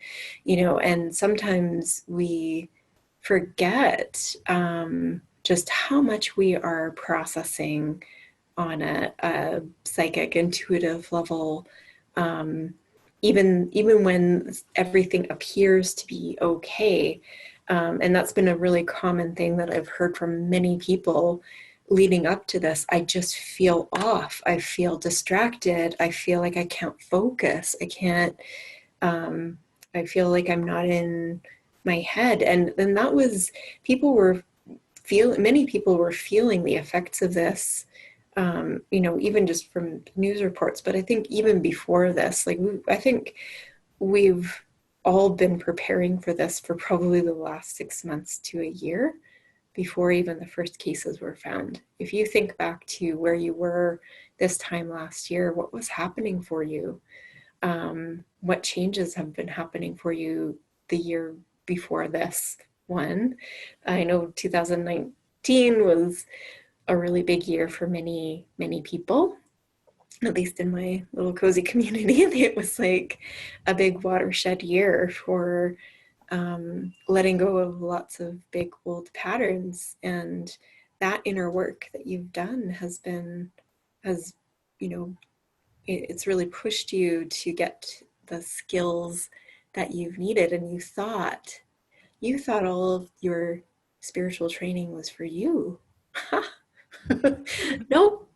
And sometimes we forget just how much we are processing on a psychic, intuitive level, even when everything appears to be okay. And that's been a really common thing that I've heard from many people leading up to this. I just feel off. I feel distracted. I feel like I can't focus. I feel like I'm not in my head. And then that was, many people were feeling the effects of this, even just from news reports. But I think even before this, I think we've all been preparing for this for probably the last 6 months to a year before even the first cases were found. If you think back to where you were this time last year, what was happening for you? What changes have been happening for you the year before this one? I know 2019 was a really big year for many, many people, at least in my little cozy community. It was like a big watershed year for letting go of lots of big old patterns. And that inner work that you've done has, you know, it's really pushed you to get the skills that you've needed. And you thought all of your spiritual training was for you. Nope.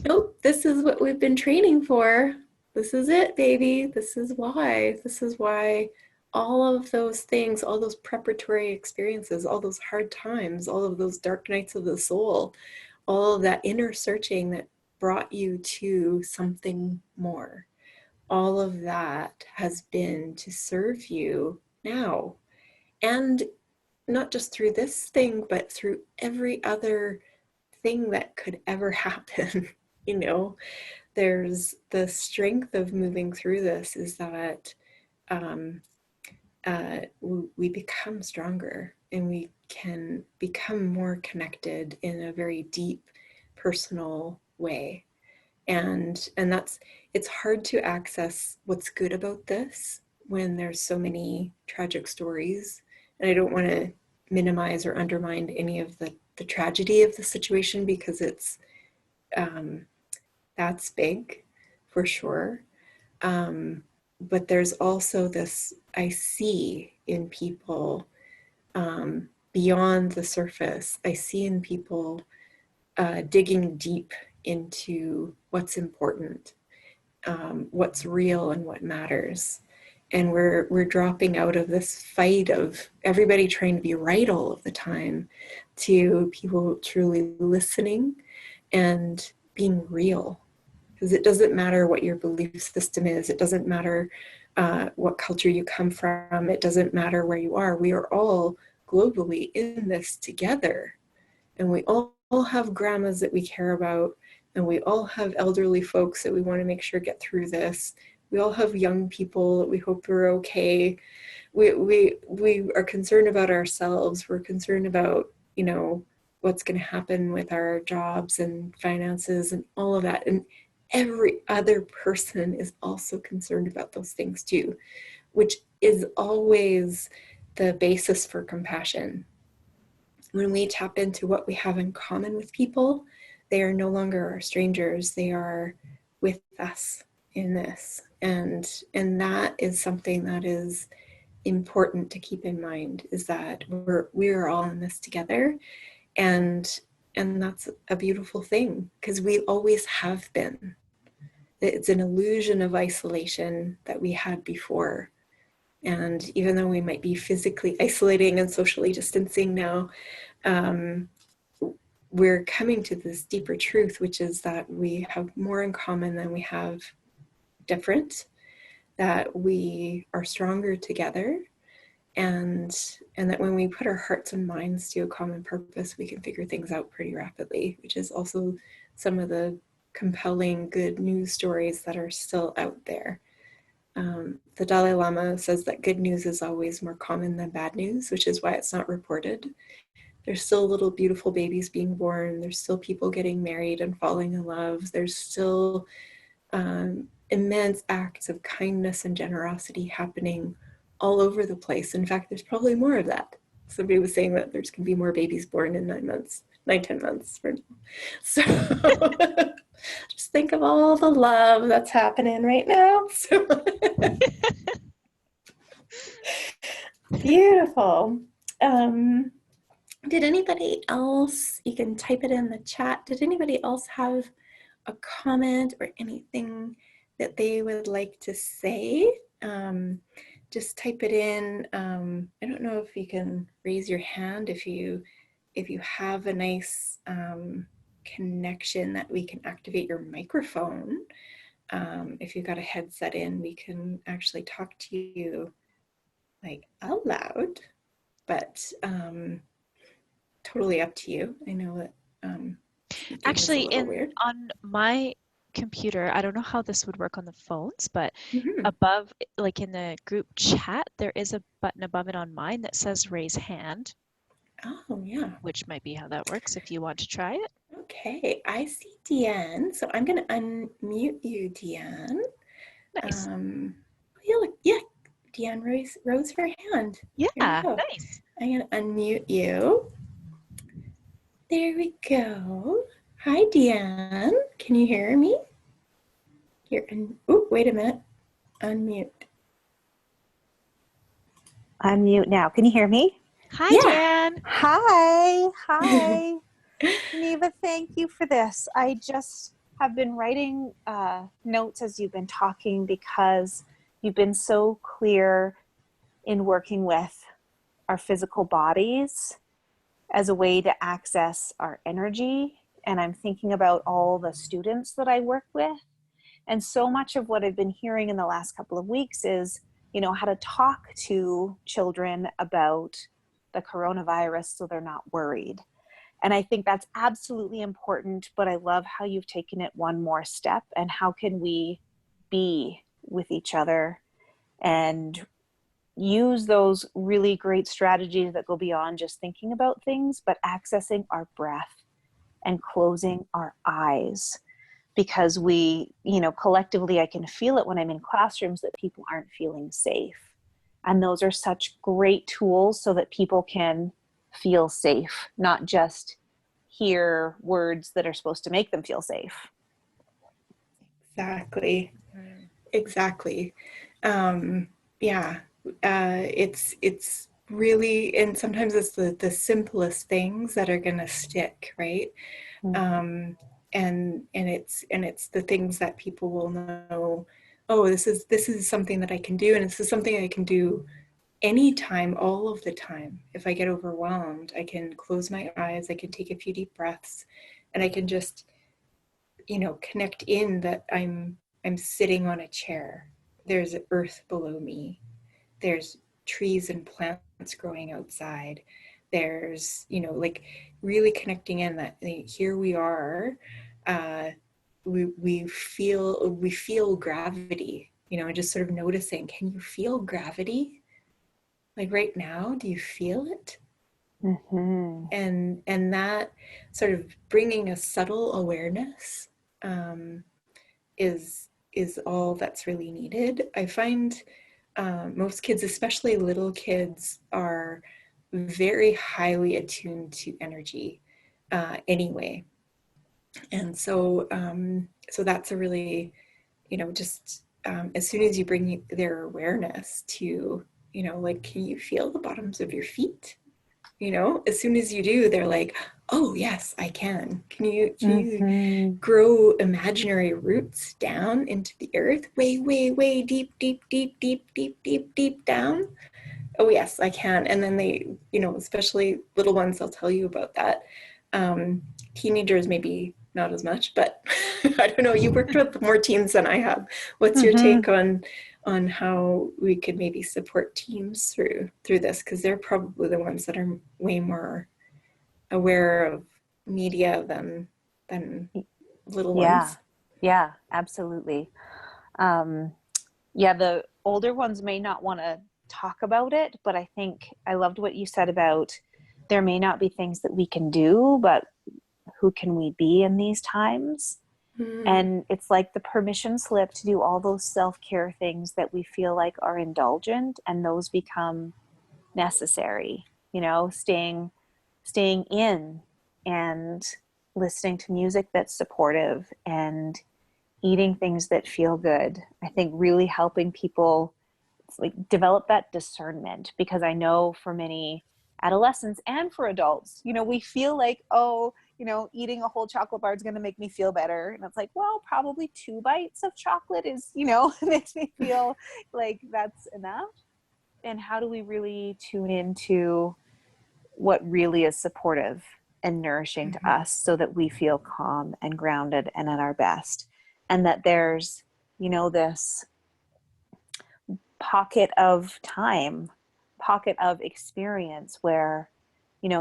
Nope, this is what we've been training for. This is it, baby. This is why. This is why all of those things, all those preparatory experiences, all those hard times, all of those dark nights of the soul, all of that inner searching that brought you to something more, all of that has been to serve you now. And not just through this thing, but through every other thing that could ever happen. you know there's the strength of moving through this, is that um, we become stronger, and we can become more connected in a very deep personal way. And that's, it's hard to access what's good about this when there's so many tragic stories. And I don't want to minimize or undermine any of the tragedy of the situation, because it's um, that's big for sure. But there's also this I see in people, beyond the surface. I see in people digging deep into what's important, what's real, and what matters. And we're dropping out of this fight of everybody trying to be right all of the time, to people truly listening and being real. Because it doesn't matter what your belief system is. It doesn't matter what culture you come from. It doesn't matter where you are. We are all globally in this together. And we all have grandmas that we care about. And we all have elderly folks that we want to make sure get through this. We all have young people that we hope are okay. We are concerned about ourselves. We're concerned about, what's going to happen with our jobs and finances and all of that. And every other person is also concerned about those things too, which is always the basis for compassion. When we tap into what we have in common with people, they are no longer our strangers. They are with us, in this. And that is something that is important to keep in mind, is that we're all in this together. And that's a beautiful thing, because we always have been. It's an illusion of isolation that we had before. And even though we might be physically isolating and socially distancing now, we're coming to this deeper truth, which is that we have more in common than we have different, that we are stronger together, and that when we put our hearts and minds to a common purpose, we can figure things out pretty rapidly, which is also some of the compelling good news stories that are still out there. The Dalai Lama says that good news is always more common than bad news, which is why it's not reported. There's still little beautiful babies being born. There's still people getting married and falling in love. There's still immense acts of kindness and generosity happening all over the place. In fact, there's probably more of that. Somebody was saying that there's going to be more babies born in 10 months. So just think of all the love that's happening right now. So beautiful. Did anybody else, you can type it in the chat, did anybody else have a comment or anything that they would like to say? Just type it in. I don't know if you can raise your hand if you have a nice connection that we can activate your microphone. If you've got a headset in, we can actually talk to you like out loud, but totally up to you. I know that Actually, weird. on my computer, I don't know how this would work on the phones, but Mm-hmm. above, like in the group chat, there is a button above it on mine that says raise hand. Oh, yeah. Which might be how that works if you want to try it. Okay, I see Deanne, so I'm going to unmute you, Deanne. Nice. Yeah, Deanne rose her hand. Yeah, nice. I'm going to unmute you. There we go. Hi, Deanne. Can you hear me? Here, oh, wait a minute. Unmute. Unmute now. Can you hear me? Hi, Dan. Hi. Geneva, thank you for this. I just have been writing notes as you've been talking, because you've been so clear in working with our physical bodies as a way to access our energy. And I'm thinking about all the students that I work with. And so much of what I've been hearing in the last couple of weeks is, how to talk to children about the coronavirus so they're not worried. And I think that's absolutely important, but I love how you've taken it one more step, and how can we be with each other and use those really great strategies that go beyond just thinking about things, but accessing our breath and closing our eyes. Because we, collectively, I can feel it when I'm in classrooms that people aren't feeling safe. And those are such great tools so that people can feel safe, not just hear words that are supposed to make them feel safe. Exactly. Yeah. It's really, and sometimes it's the simplest things that are going to stick, right? Mm-hmm. And it's the things that people will know, oh, this is something that I can do, and this is something I can do anytime, all of the time. If I get overwhelmed, I can close my eyes, I can take a few deep breaths, and I can just, connect in that I'm sitting on a chair. There's earth below me. There's trees and plants growing outside. There's, really connecting in that here we are. We feel gravity, and just sort of noticing, can you feel gravity? Like right now, do you feel it? Mm-hmm. And that sort of bringing a subtle awareness is all that's really needed. I find most kids, especially little kids, are very highly attuned to energy anyway. And so that's a really just as soon as you bring their awareness to, like, can you feel the bottoms of your feet? As soon as you do, they're like, oh yes, I can. Can you grow imaginary roots down into the earth, way, way, way deep, deep, deep, deep, deep, deep, deep down? Oh yes, I can. And then they, especially little ones, they'll tell you about that. Teenagers maybe not as much, but I don't know, you worked with more teens than I have. What's your take on how we could maybe support teens through this? Because they're probably the ones that are way more aware of media than little ones. Yeah, absolutely. The older ones may not want to talk about it, but I think I loved what you said about there may not be things that we can do, but who can we be in these times? And it's like the permission slip to do all those self-care things that we feel like are indulgent, and those become necessary, staying in and listening to music that's supportive and eating things that feel good. I think really helping people like develop that discernment, because I know for many adolescents and for adults, we feel like, eating a whole chocolate bar is going to make me feel better. And it's like, well, probably 2 bites of chocolate is, makes me feel like that's enough. And how do we really tune into what really is supportive and nourishing to us so that we feel calm and grounded and at our best? And that there's, this pocket of time, pocket of experience where,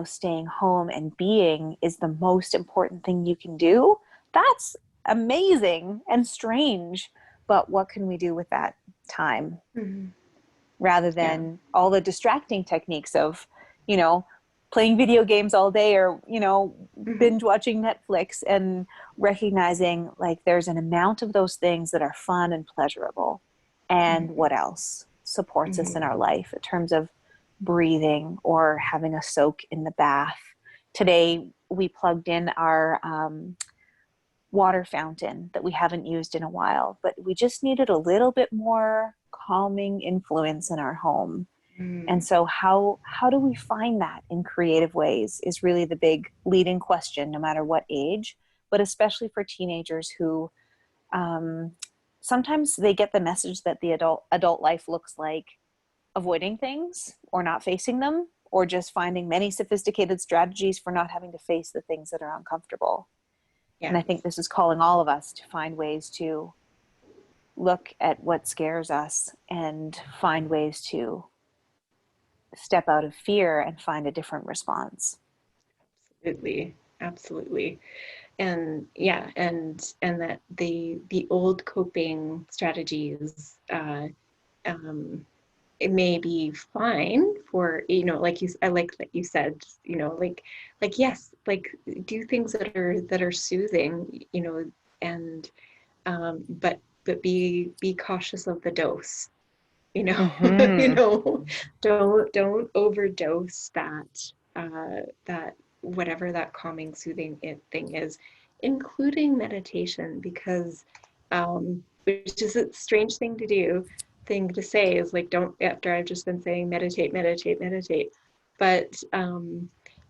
staying home and being is the most important thing you can do. That's amazing and strange. But what can we do with that time? Rather than all the distracting techniques of, playing video games all day or, binge watching Netflix, and recognizing like there's an amount of those things that are fun and pleasurable. And what else supports us in our life in terms of breathing or having a soak in the bath. Today, we plugged in our water fountain that we haven't used in a while, but we just needed a little bit more calming influence in our home. And so how do we find that in creative ways is really the big leading question, no matter what age, but especially for teenagers who sometimes they get the message that the adult life looks like avoiding things or not facing them, or just finding many sophisticated strategies for not having to face the things that are uncomfortable. And I think this is calling all of us to find ways to look at what scares us and find ways to step out of fear and find a different response. Absolutely. And and that the old coping strategies, it may be fine for, like I like that you said, yes, like do things that are soothing, and but be cautious of the dose. Don't overdose that whatever that calming, soothing thing is, including meditation, because which is a strange thing to say, is like, don't, after I've just been saying meditate, but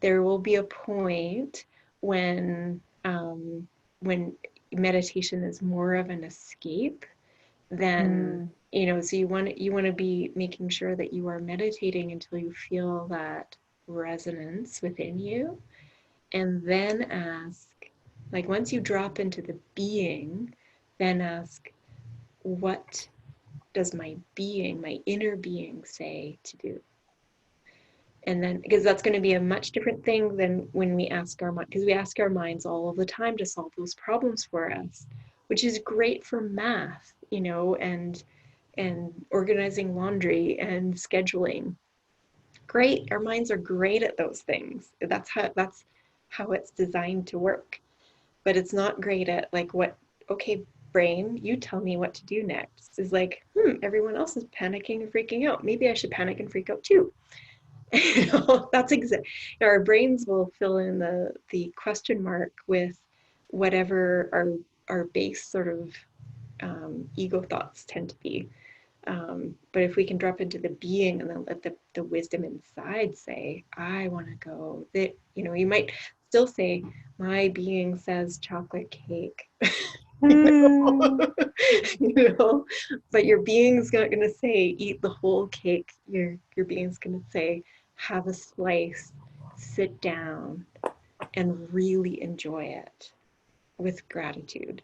there will be a point when meditation is more of an escape than so you want to be making sure that you are meditating until you feel that resonance within you, and then ask, like, once you drop into the being, then ask, what does my inner being say to do? And then, because that's going to be a much different thing than when we ask our mind, because we ask our minds all of the time to solve those problems for us, which is great for math, and organizing laundry and scheduling. Great, our minds are great at those things. That's how it's designed to work. But it's not great at, like, okay, brain, you tell me what to do next. Is like, everyone else is panicking and freaking out. Maybe I should panic and freak out too. That's our brains will fill in the question mark with whatever our base sort of ego thoughts tend to be. But if we can drop into the being and then let the wisdom inside say, I want to go, that, you know, you might still say, my being says chocolate cake, you know, but your being's not going to say, eat the whole cake. Your being's going to say, have a slice, sit down, and really enjoy it with gratitude.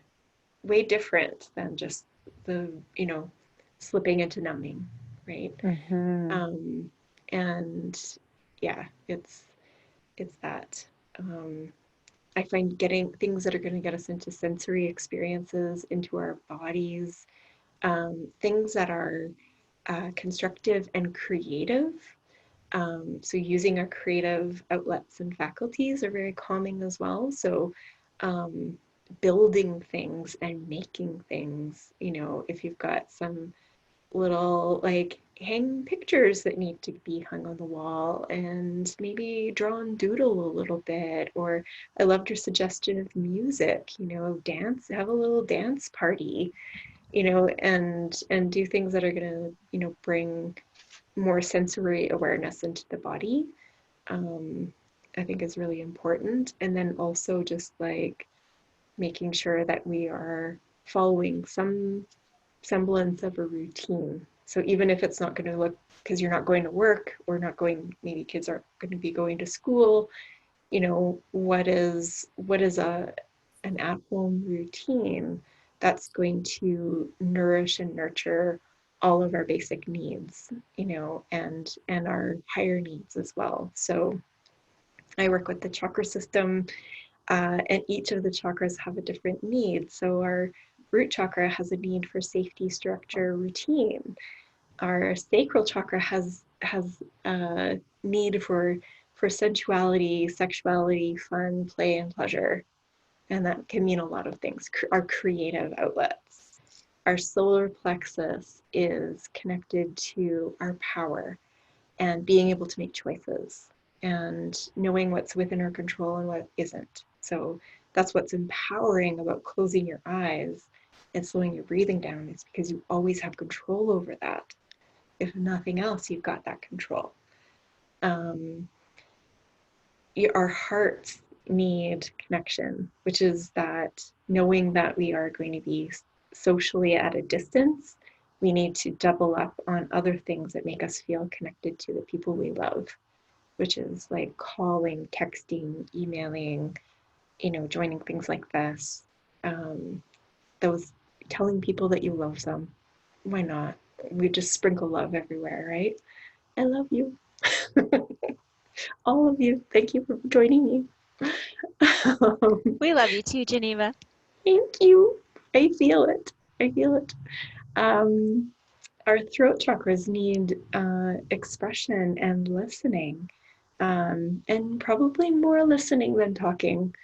Way different than just the, you know, slipping into numbing, right? And yeah, it's that. I find getting things that are going to get us into sensory experiences, into our bodies, things that are constructive and creative. So using our creative outlets and faculties are very calming as well. So building things and making things, you know, if you've got some little like hang pictures that need to be hung on the wall and maybe draw and doodle a little bit, or I loved your suggestion of music, you know, dance, have a little dance party, you know, and do things that are going to, you know, bring more sensory awareness into the body. I think is really important. And then also just like making sure that we are following some semblance of a routine. So even if it's not going to look, because you're not going to work or not going, maybe kids aren't going to be going to school, you know, what is an at-home routine that's going to nourish and nurture all of our basic needs, you know, and our higher needs as well. So I work with the chakra system, and each of the chakras have a different need. So our root chakra has a need for safety, structure, routine. Our sacral chakra has a need for sensuality, sexuality, fun, play, and pleasure. And that can mean a lot of things, our creative outlets. Our solar plexus is connected to our power and being able to make choices and knowing what's within our control and what isn't. So that's what's empowering about closing your eyes and slowing your breathing down, is because you always have control over that. If nothing else, you've got that control. Our hearts need connection, which is that knowing that we are going to be socially at a distance, we need to double up on other things that make us feel connected to the people we love, which is like calling, texting, emailing, you know, joining things like this. Those telling people that you love them. Why not? We just sprinkle love everywhere, right? I love you. All of you. Thank you for joining me. We love you too, Geneva. Thank you. I feel it. I feel it. Our throat chakras need expression and listening, and probably more listening than talking,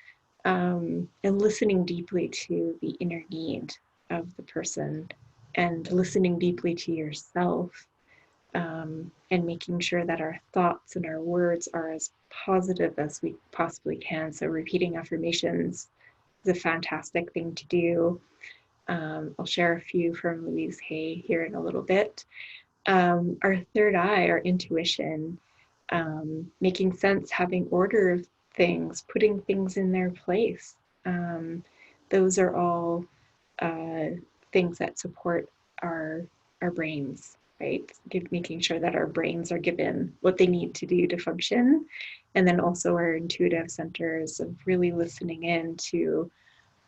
and listening deeply to the inner need of the person, and listening deeply to yourself, and making sure that our thoughts and our words are as positive as we possibly can. So repeating affirmations is a fantastic thing to do. I'll share a few from Louise Hay here in a little bit. Our third eye, our intuition, making sense, having order of things, putting things in their place. Those are all things that support our brains, right? Making sure that our brains are given what they need to do to function. And then also our intuitive centers of really listening in to,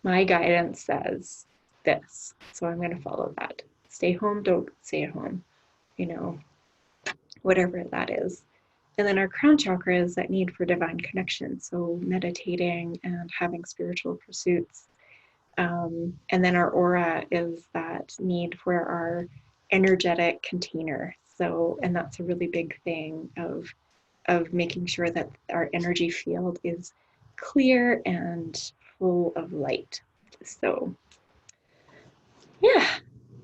my guidance says this, so I'm going to follow that. Stay home, don't stay at home, you know, whatever that is. And then our crown chakra is that need for divine connection, so meditating and having spiritual pursuits. And then our aura is that need for our energetic container. So, and that's a really big thing of making sure that our energy field is clear and full of light. So yeah,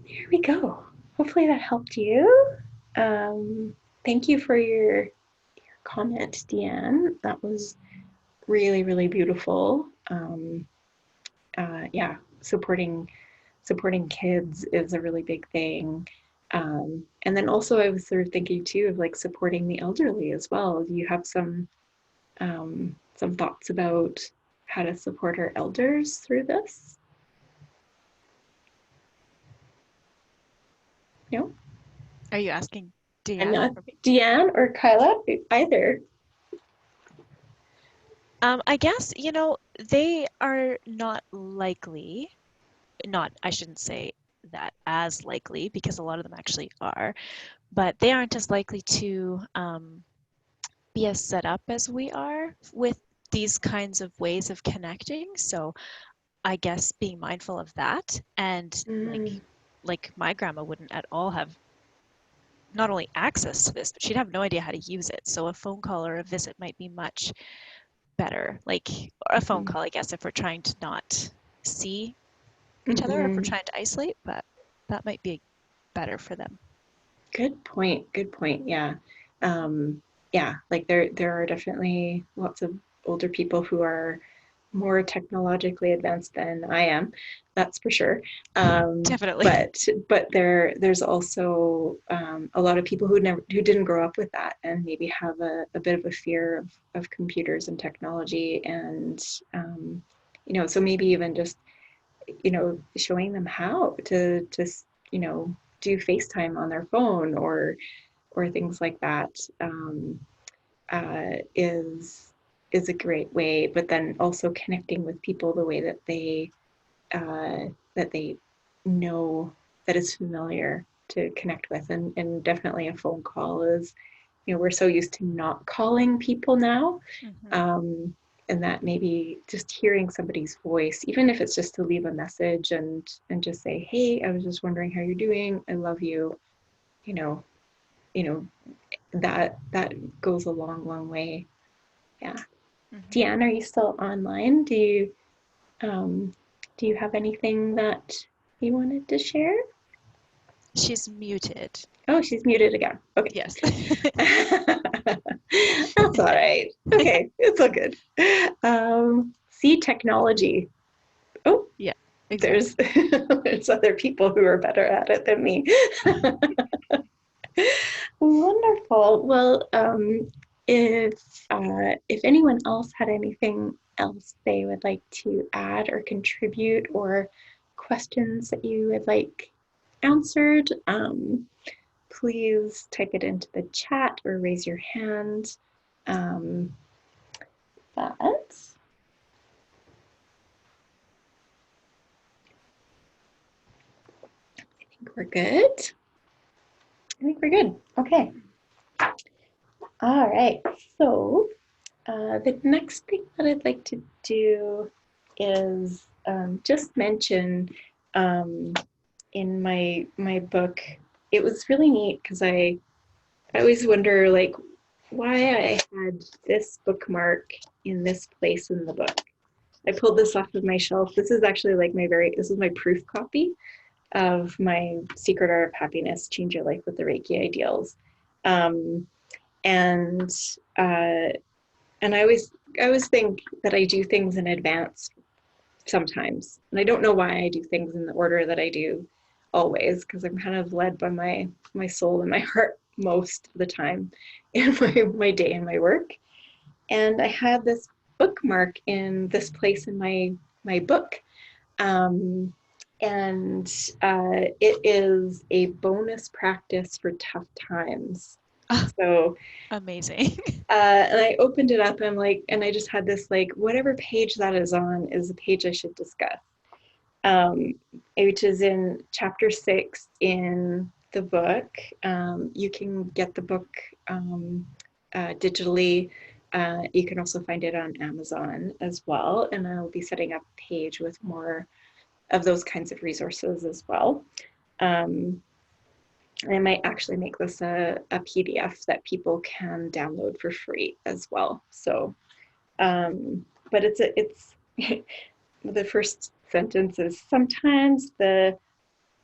there we go. Hopefully that helped you. Thank you for your comment, Deanne. That was really, really beautiful. Yeah, supporting supporting kids is a really big thing. And then also I was sort of thinking too of like supporting the elderly as well. Do you have some thoughts about how to support our elders through this? No? Are you asking And Deanne or me? Deanne or Kyla, either. I guess, they are not likely, I shouldn't say that as likely, because a lot of them actually are, but they aren't as likely to be as set up as we are with these kinds of ways of connecting. So I guess being mindful of that, and like my grandma wouldn't at all have not only access to this, but she'd have no idea how to use it. So a phone call or a visit might be much better. Like a phone call, I guess, if we're trying to not see each other, if we're trying to isolate, but that might be better for them. Good point. Yeah. Yeah, like there are definitely lots of older people who are more technologically advanced than I am, that's for sure. Definitely. But there's also a lot of people who didn't grow up with that and maybe have a bit of a fear of computers and technology, and so maybe even just showing them how to do FaceTime on their phone or things like that is a great way. But then also connecting with people the way that they know that is familiar to connect with, and definitely a phone call is, we're so used to not calling people now. And that maybe just hearing somebody's voice, even if it's just to leave a message and just say, hey, I was just wondering how you're doing, I love you, that goes a long way. Yeah. Deanne, are you still online? Do you have anything that you wanted to share? She's muted. Oh, she's muted again. Okay. Yes. That's all right. Okay, it's all good. See, technology. Oh, yeah, exactly. There's other people who are better at it than me. Wonderful. Well, if anyone else had anything else they would like to add or contribute, or questions that you would like answered, please type it into the chat or raise your hand. But I think we're good. Okay. All right. So the next thing that I'd like to do is just mention in my book, it was really neat because I always wonder like why I had this bookmark in this place in the book. I pulled this off of my shelf. This is actually like this is my proof copy of my Secret Art of Happiness, Change Your Life with the Reiki Ideals. And I always think that I do things in advance sometimes. And I don't know why I do things in the order that I do always, because I'm kind of led by my soul and my heart most of the time in my day and my work. And I had this bookmark in this place in my book. And it is a bonus practice for tough times. So amazing. And I opened it up and I just had this whatever page that is on is the page I should discuss, which is in chapter 6 in the book. You can get the book digitally. You can also find it on Amazon as well. And I'll be setting up a page with more of those kinds of resources as well. I might actually make this a PDF that people can download for free as well. So, but it's the first sentence is, sometimes the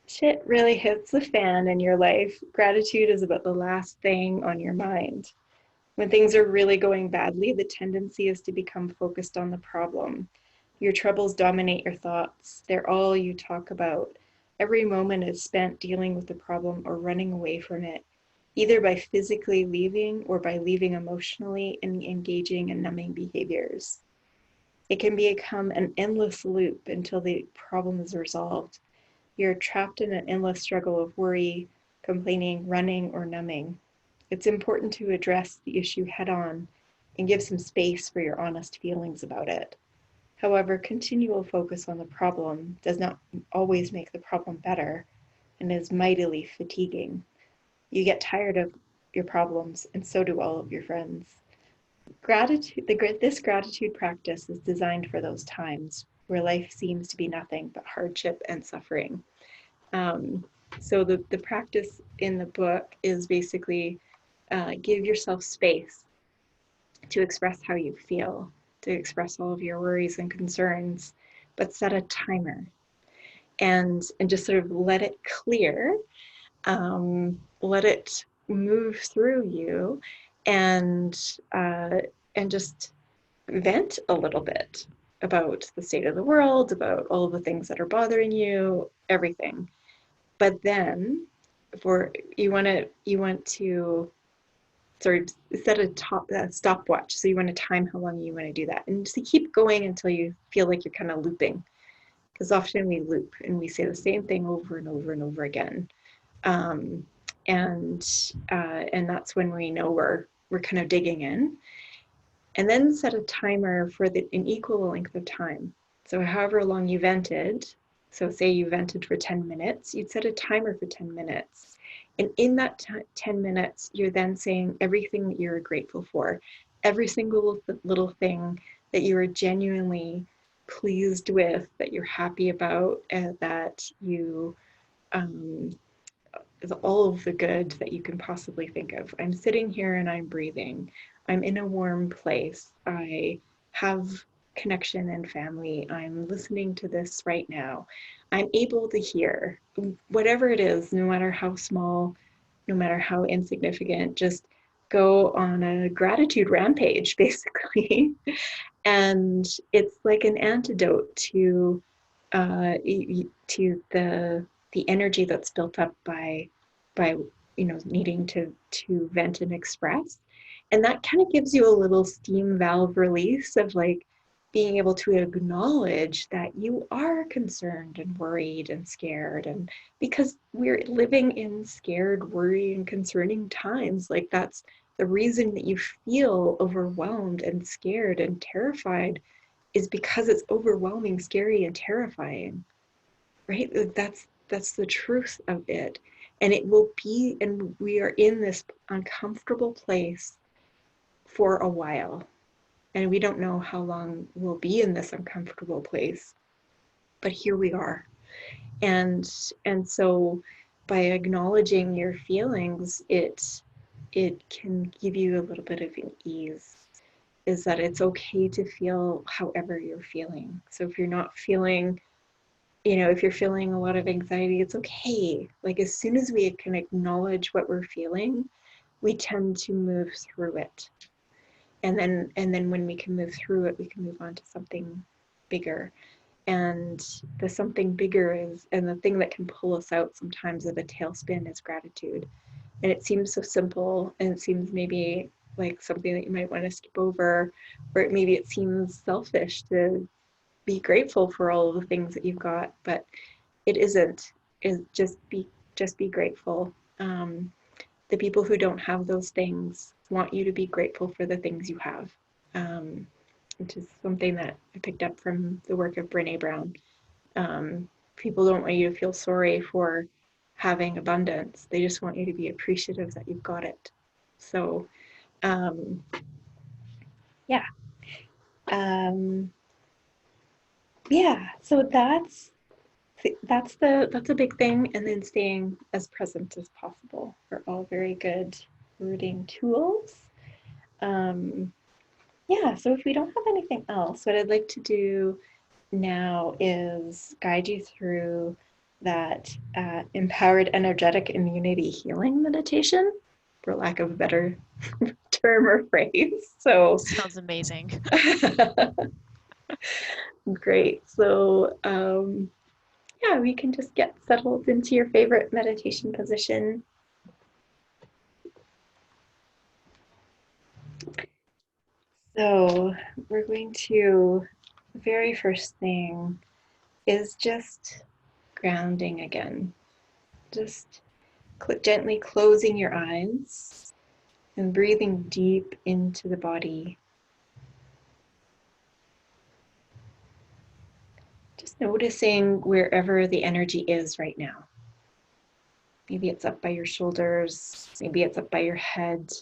shit really hits the fan in your life. Gratitude is about the last thing on your mind. When things are really going badly, the tendency is to become focused on the problem. Your troubles dominate your thoughts. They're all you talk about. Every moment is spent dealing with the problem or running away from it, either by physically leaving or by leaving emotionally and engaging in numbing behaviors. It can become an endless loop until the problem is resolved. You're trapped in an endless struggle of worry, complaining, running, or numbing. It's important to address the issue head on and give some space for your honest feelings about it. However, continual focus on the problem does not always make the problem better and is mightily fatiguing. You get tired of your problems, and so do all of your friends. This gratitude practice is designed for those times where life seems to be nothing but hardship and suffering. So the practice in the book is basically give yourself space to express how you feel, to express all of your worries and concerns, but set a timer and just sort of let it clear, let it move through you, and just vent a little bit about the state of the world, about all of the things that are bothering you, everything. But then, you want to sort of set a stopwatch. So you want to time how long you want to do that, and just keep going until you feel like you're kind of looping. Because often we loop and we say the same thing over and over and over again, and that's when we know we're kind of digging in. And then set a timer for an equal length of time. So however long you vented, so say you vented for 10 minutes, you'd set a timer for 10 minutes. And in that 10 minutes, you're then saying everything that you're grateful for, every single little thing that you are genuinely pleased with, that you're happy about, and that you, all of the good that you can possibly think of. I'm sitting here and I'm breathing. I'm in a warm place. I have connection and family. I'm listening to this right now. I'm able to hear whatever it is, no matter how small, no matter how insignificant, just go on a gratitude rampage, basically. And it's like an antidote to the energy that's built up by needing to vent and express. And that kind of gives you a little steam valve release of like being able to acknowledge that you are concerned and worried and scared. And because we're living in scared, worry, and concerning times, like that's the reason that you feel overwhelmed and scared and terrified, is because it's overwhelming, scary, and terrifying, right? That's the truth of it. And it will be, and we are in this uncomfortable place for a while. And we don't know how long we'll be in this uncomfortable place, but here we are. And so by acknowledging your feelings, it can give you a little bit of an ease, is that it's okay to feel however you're feeling. So if you're not feeling, if you're feeling a lot of anxiety, it's okay. Like as soon as we can acknowledge what we're feeling, we tend to move through it. And then when we can move through it, we can move on to something bigger. And the something bigger is, and the thing that can pull us out sometimes of a tailspin, is gratitude. And it seems so simple, and it seems maybe like something that you might want to skip over, or maybe it seems selfish to be grateful for all of the things that you've got, but it isn't. Is just be grateful. The people who don't have those things want you to be grateful for the things you have, which is something that I picked up from the work of Brené Brown. People don't want you to feel sorry for having abundance. They just want you to be appreciative that you've got it. So, yeah. So that's a big thing. And then staying as present as possible are all very good rooting tools. So if we don't have anything else, what I'd like to do now is guide you through that empowered energetic immunity healing meditation, for lack of a better term or phrase. So sounds amazing. Great. So yeah, we can just get settled into your favorite meditation position. So we're going to, the very first thing is just grounding again. Just gently closing your eyes and breathing deep into the body. Just noticing wherever the energy is right now. Maybe it's up by your shoulders, maybe it's up by your head.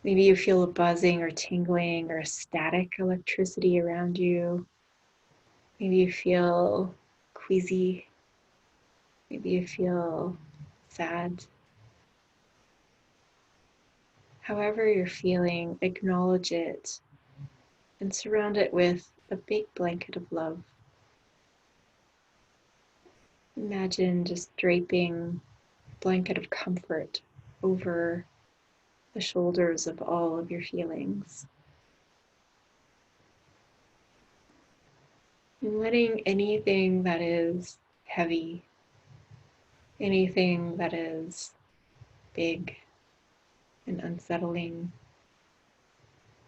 Maybe you feel a buzzing or tingling or a static electricity around you. Maybe you feel queasy. Maybe you feel sad. However you're feeling, acknowledge it and surround it with a big blanket of love. Imagine just draping a blanket of comfort over the shoulders of all of your feelings. And letting anything that is heavy, anything that is big and unsettling,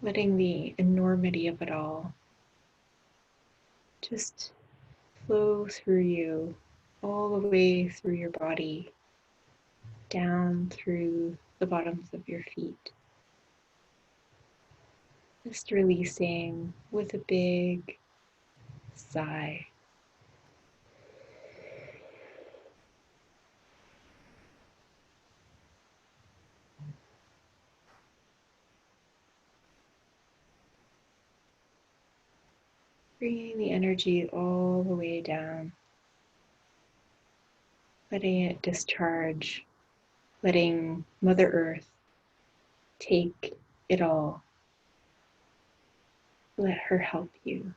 letting the enormity of it all just flow through you, all the way through your body, down through the bottoms of your feet. Just releasing with a big sigh. Bringing the energy all the way down, letting it discharge, letting Mother Earth take it all. Let her help you.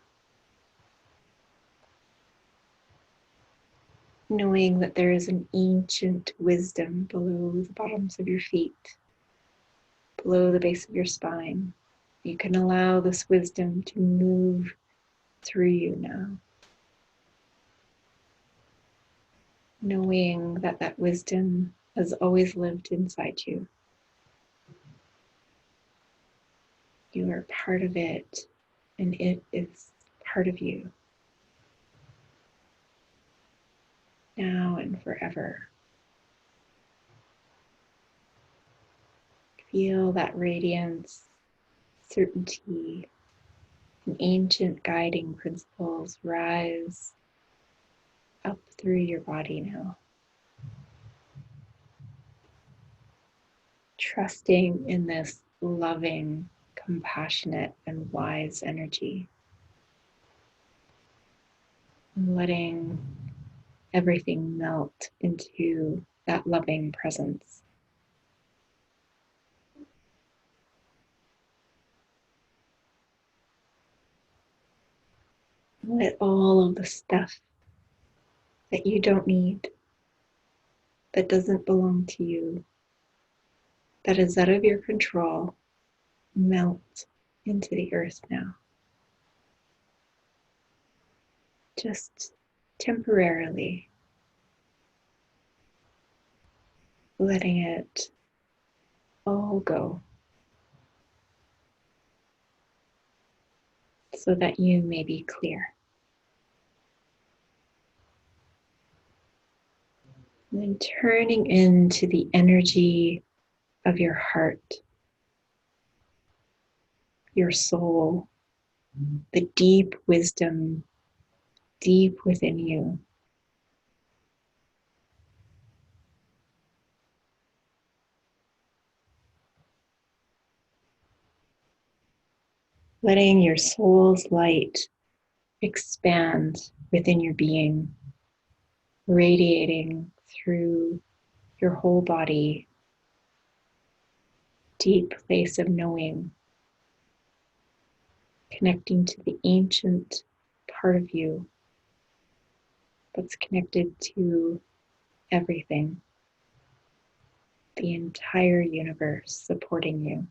Knowing that there is an ancient wisdom below the bottoms of your feet, below the base of your spine. You can allow this wisdom to move through you now. Knowing that that wisdom has always lived inside you. You are part of it, and it is part of you, now and forever. Feel that radiance, certainty, and ancient guiding principles rise up through your body now. Trusting in this loving, compassionate, and wise energy. And letting everything melt into that loving presence. Let all of the stuff that you don't need, that doesn't belong to you, that is out of your control, melt into the earth now. Just temporarily letting it all go so that you may be clear. And then turning into the energy of your heart, your soul, the deep wisdom deep within you. Letting your soul's light expand within your being, radiating through your whole body, deep place of knowing, connecting to the ancient part of you that's connected to everything, the entire universe supporting you.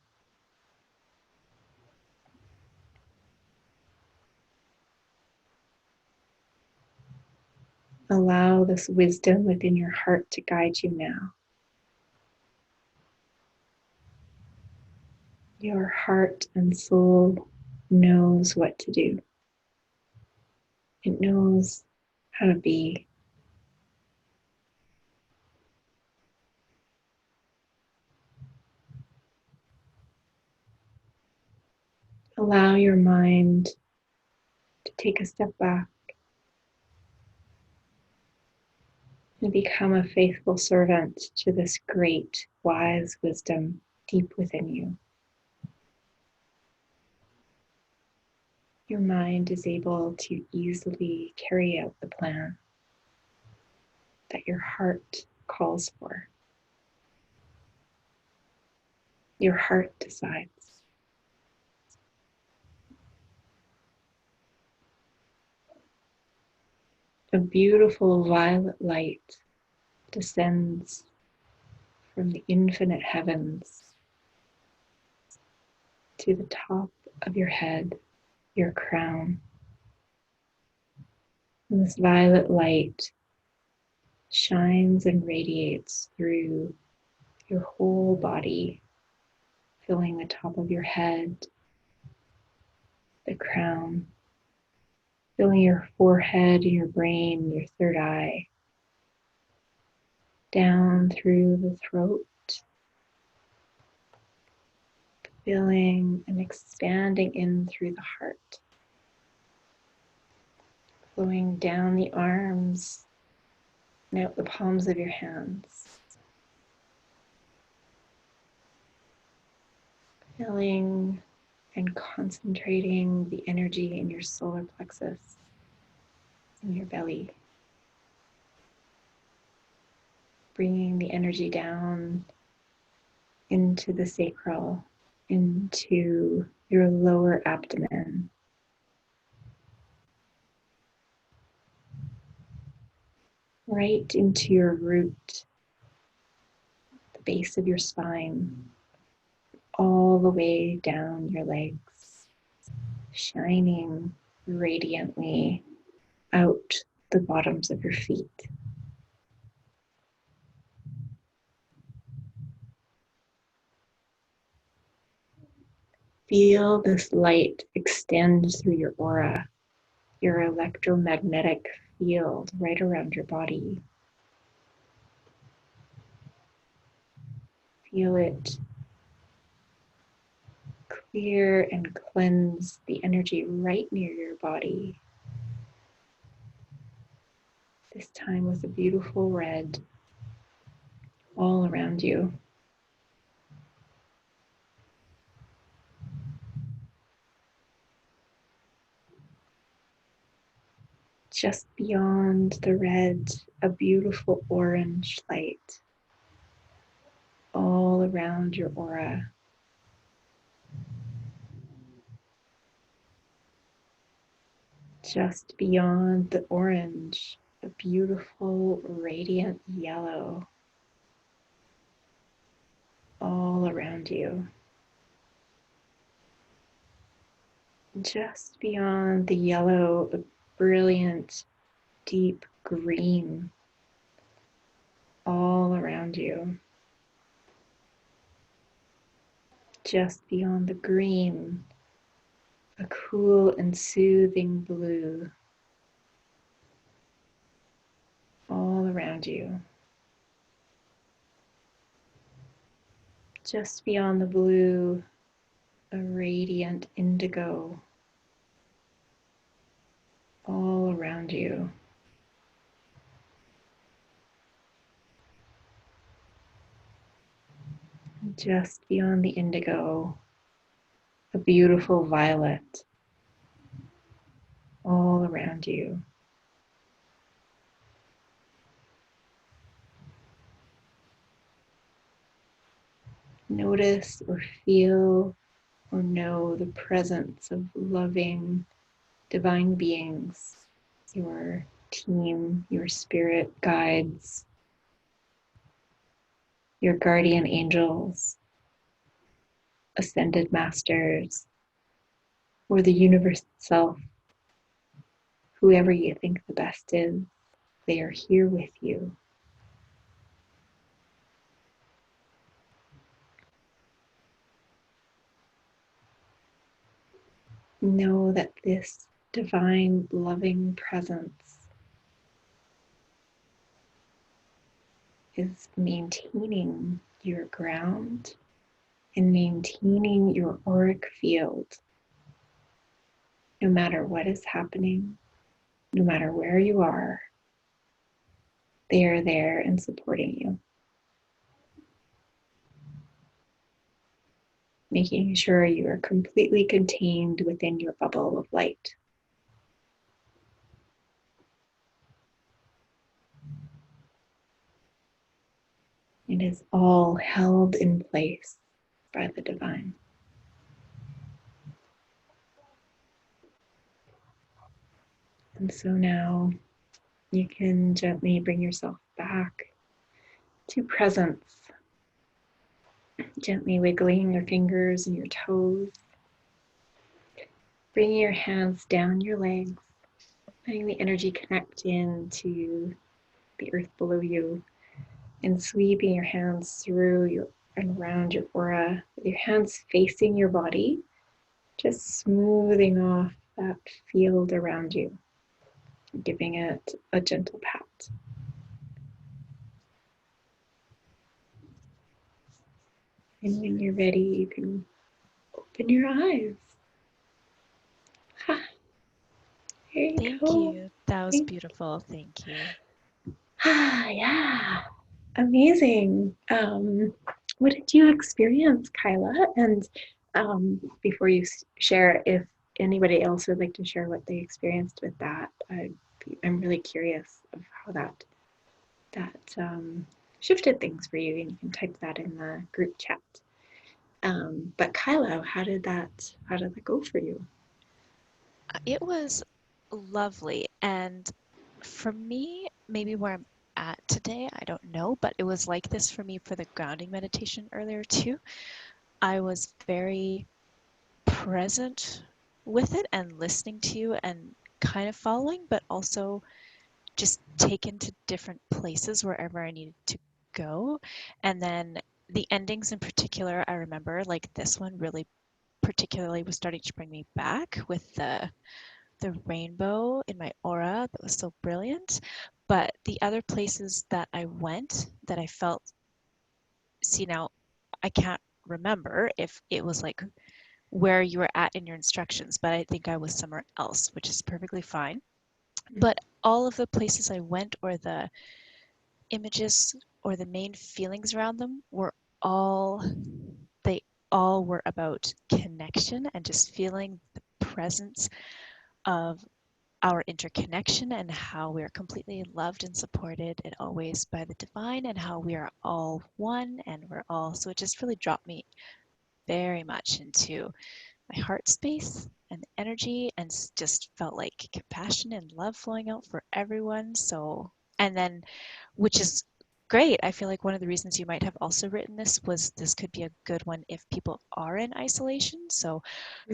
Allow this wisdom within your heart to guide you now. Your heart and soul knows what to do. It knows how to be. Allow your mind to take a step back and become a faithful servant to this great, wise wisdom deep within you. Your mind is able to easily carry out the plan that your heart calls for. Your heart decides. A beautiful violet light descends from the infinite heavens to the top of your head, your crown. And this violet light shines and radiates through your whole body, filling the top of your head, the crown, filling your forehead, your brain, your third eye, down through the throat, filling and expanding in through the heart, flowing down the arms and out the palms of your hands, filling and concentrating the energy in your solar plexus, in your belly, bringing the energy down into the sacral, into your lower abdomen, right into your root, the base of your spine, all the way down your legs, shining radiantly out the bottoms of your feet. Feel this light extend through your aura, your electromagnetic field right around your body. Feel it clear and cleanse the energy right near your body. This time with a beautiful red all around you. Just beyond the red, a beautiful orange light all around your aura. Just beyond the orange, a beautiful radiant yellow all around you. Just beyond the yellow, a brilliant deep green all around you. Just beyond the green, a cool and soothing blue all around you. Just beyond the blue, a radiant indigo all around you. Just beyond the indigo, a beautiful violet all around you. Notice or feel or know the presence of loving divine beings, your team, your spirit guides, your guardian angels, ascended masters, or the universe itself, whoever you think the best is. They are here with you. Know that this divine, loving presence is maintaining your ground and maintaining your auric field, no matter what is happening, no matter where you are. They are there and supporting you. Making sure you are completely contained within your bubble of light. It is all held in place by the divine. And so now you can gently bring yourself back to presence, gently wiggling your fingers and your toes, bringing your hands down your legs, letting the energy connect in to the earth below you, and sweeping your hands through your and around your aura, with your hands facing your body, just smoothing off that field around you, giving it a gentle pat. And when you're ready, you can open your eyes. Ha, there you Thank go. you. That was beautiful. Thank you. Ah, yeah, amazing. What did you experience, Kyla? And before you share, if anybody else would like to share what they experienced with that, I'm really curious of how that shifted things for you, and you can type that in the group chat. But Kyla, how did that go for you? It was lovely. And for me, maybe where I'm at today, I don't know, but it was like this for me for the grounding meditation earlier too. I was very present with it and listening to you and kind of following, but also just taken to different places wherever I needed to go. And then the endings in particular, I remember like this one really particularly was starting to bring me back with the rainbow in my aura that was so brilliant. But the other places that I went that I felt, see now, I can't remember if it was like where you were at in your instructions, but I think I was somewhere else, which is perfectly fine. But all of the places I went or the images or the main feelings around them were all, they all were about connection and just feeling the presence of our interconnection and how we are completely loved and supported and always by the divine, and how we are all one and we're all, so it just really dropped me very much into my heart space and energy, and just felt like compassion and love flowing out for everyone. So, and then, which is great. I feel like one of the reasons you might have also written this was this could be a good one if people are in isolation. So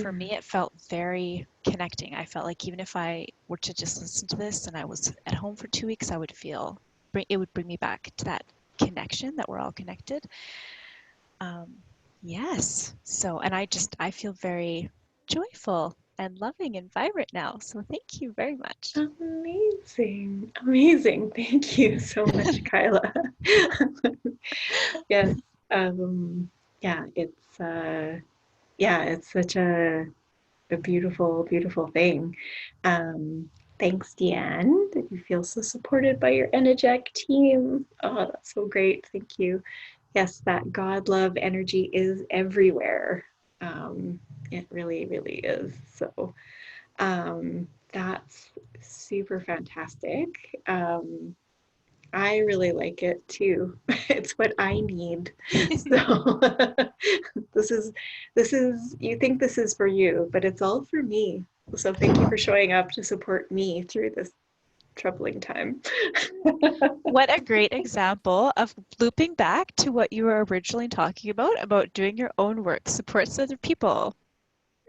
for me, it felt very connecting. I felt like even if I were to just listen to this and I was at home for 2 weeks, I would feel, it would bring me back to that connection that we're all connected. Yes. So, and I feel very joyful and loving and vibrant now. So thank you very much. Amazing. Amazing. Thank you so much, Kyla. Yes. It's such a beautiful, beautiful thing. Thanks, Deanne, that you feel so supported by your energetic team. Oh, that's so great. Thank you. Yes, that God love energy is everywhere. It really, really is. So that's super fantastic. I really like it too. It's what I need. So this is you think this is for you, but it's all for me. So thank you for showing up to support me through this troubling time. What a great example of looping back to what you were originally talking about doing your own work, supports other people.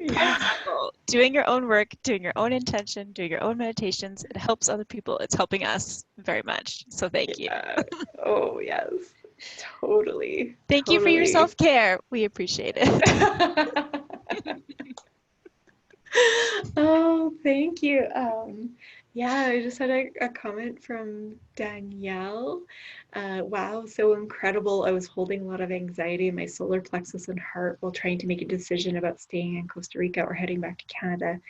Beautiful. Doing your own work, doing your own intention, doing your own meditations, it helps other people. It's helping us very much. So thank you. Oh, yes. Totally. Thank you for your self-care. We appreciate it. Oh, thank you. Yeah, I just had a comment from Danielle. Wow, so incredible. I was holding a lot of anxiety in my solar plexus and heart while trying to make a decision about staying in Costa Rica or heading back to Canada.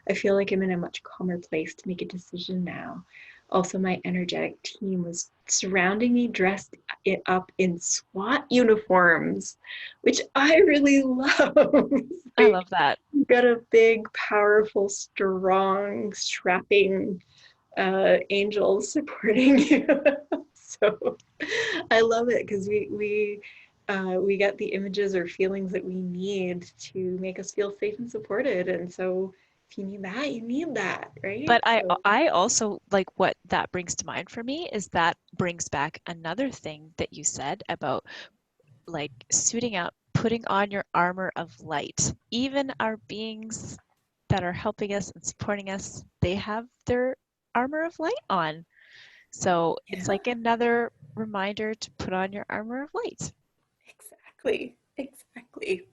I feel like I'm in a much calmer place to make a decision now. Also, my energetic team was surrounding me, dressed it up in SWAT uniforms, which I really love. I love that. You've got a big, powerful, strong, strapping angel supporting you. So I love it because we get the images or feelings that we need to make us feel safe and supported. And so if you need that, you need that, right? But So, I also like what that brings to mind for me is that brings back another thing that you said about like suiting up, putting on your armor of light. Even our beings that are helping us and supporting us, they have their armor of light on. So it's yeah, like another reminder to put on your armor of light. exactly.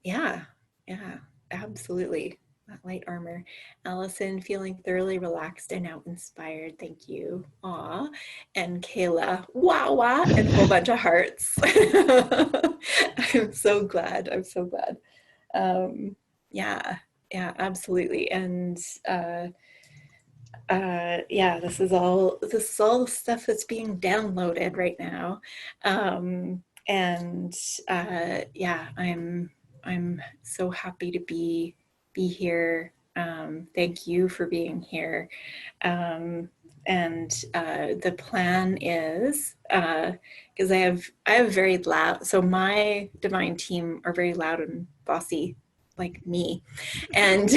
Yeah, absolutely. That light armor. Allison, feeling thoroughly relaxed and now inspired. Thank you. Aw. And Kayla, wah, and a whole bunch of hearts. I'm so glad. I'm so glad. Yeah, absolutely. And yeah, this is all the stuff that's being downloaded right now. And yeah, I'm so happy to be here. Thank you for being here. And the plan is because I have very loud, so my divine team are very loud and bossy like me, and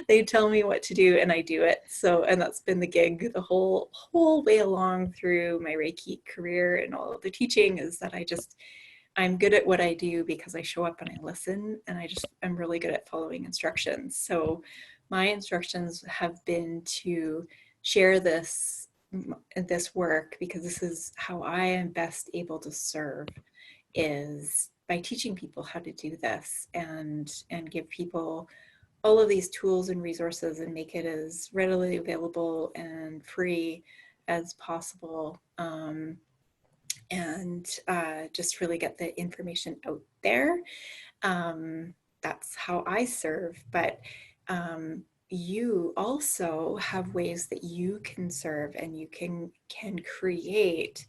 they tell me what to do and I do it. So, and that's been the gig the whole way along through my Reiki career and all of the teaching, is that I'm good at what I do because I show up and I listen, and I'm really good at following instructions. So my instructions have been to share this work because this is how I am best able to serve, is by teaching people how to do this and give people all of these tools and resources and make it as readily available and free as possible, and just really get the information out there. That's how I serve, but you also have ways that you can serve, and you can create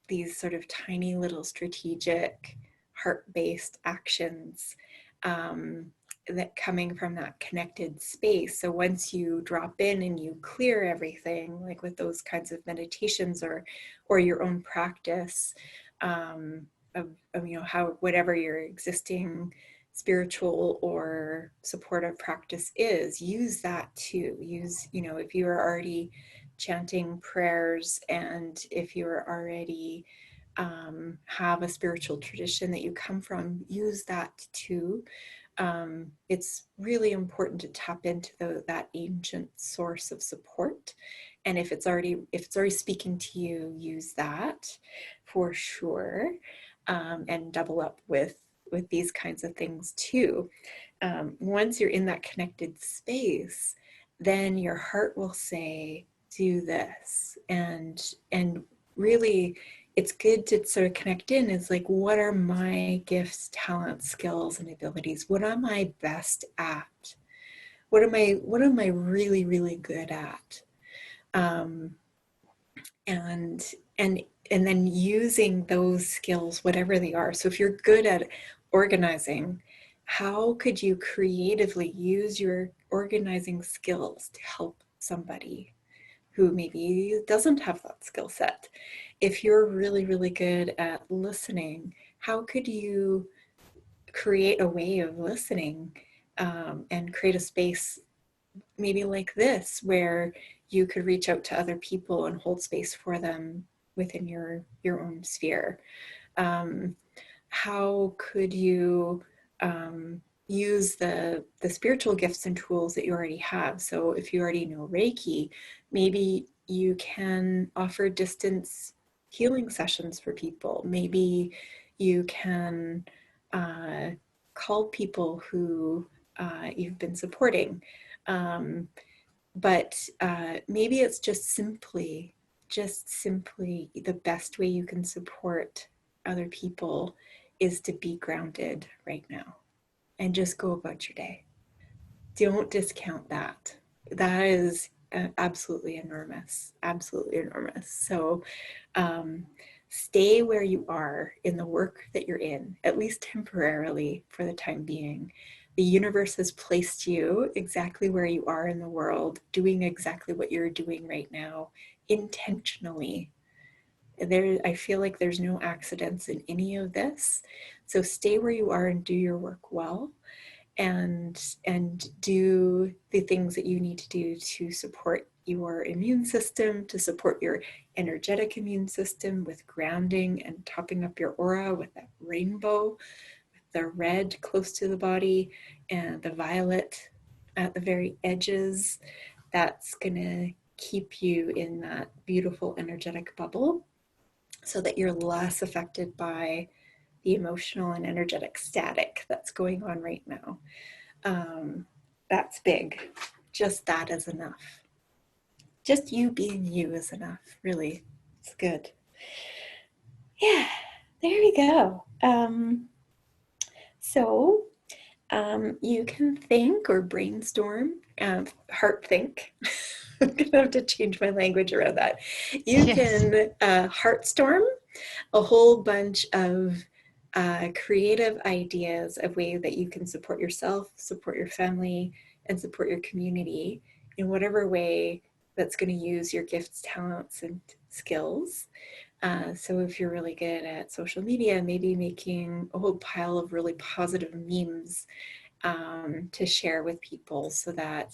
these sort of tiny little strategic heart-based actions, that coming from that connected space. So once you drop in and you clear everything, like with those kinds of meditations or your own practice, of how whatever your existing spiritual or supportive practice is, use that too. If you are already chanting prayers, and if you're already have a spiritual tradition that you come from, use that too. It's really important to tap into that ancient source of support, and if it's already speaking to you, use that for sure, and double up with these kinds of things too. Once you're in that connected space, then your heart will say, do this, and really it's good to sort of connect in. It's like, what are my gifts, talents, skills, and abilities? What am I best at? What am I really, really good at? And then using those skills, whatever they are. So if you're good at organizing, how could you creatively use your organizing skills to help somebody who maybe doesn't have that skill set? If you're really, really good at listening, how could you create a way of listening, and create a space maybe like this, where you could reach out to other people and hold space for them within your own sphere? how could you use the spiritual gifts and tools that you already have? So if you already know Reiki, maybe you can offer distance healing sessions for people. Maybe you can call people who you've been supporting. But maybe it's just simply the best way you can support other people is to be grounded right now and just go about your day. Don't discount that. That is absolutely enormous, absolutely enormous. So stay where you are in the work that you're in, at least temporarily for the time being. The universe has placed you exactly where you are in the world, doing exactly what you're doing right now, intentionally. I feel like there's no accidents in any of this. So stay where you are and do your work well, and do the things that you need to do to support your immune system, to support your energetic immune system with grounding and topping up your aura with that rainbow, with the red close to the body and the violet at the very edges. That's gonna keep you in that beautiful energetic bubble so that you're less affected by the emotional and energetic static that's going on right now. That's big. Just that is enough. Just you being you is enough, really. It's good. Yeah, there we go. So you can think or brainstorm, heart think. I'm gonna have to change my language around that. You can heartstorm a whole bunch of creative ideas of ways that you can support yourself, support your family, and support your community in whatever way that's going to use your gifts, talents, and skills. So if you're really good at social media, maybe making a whole pile of really positive memes to share with people so that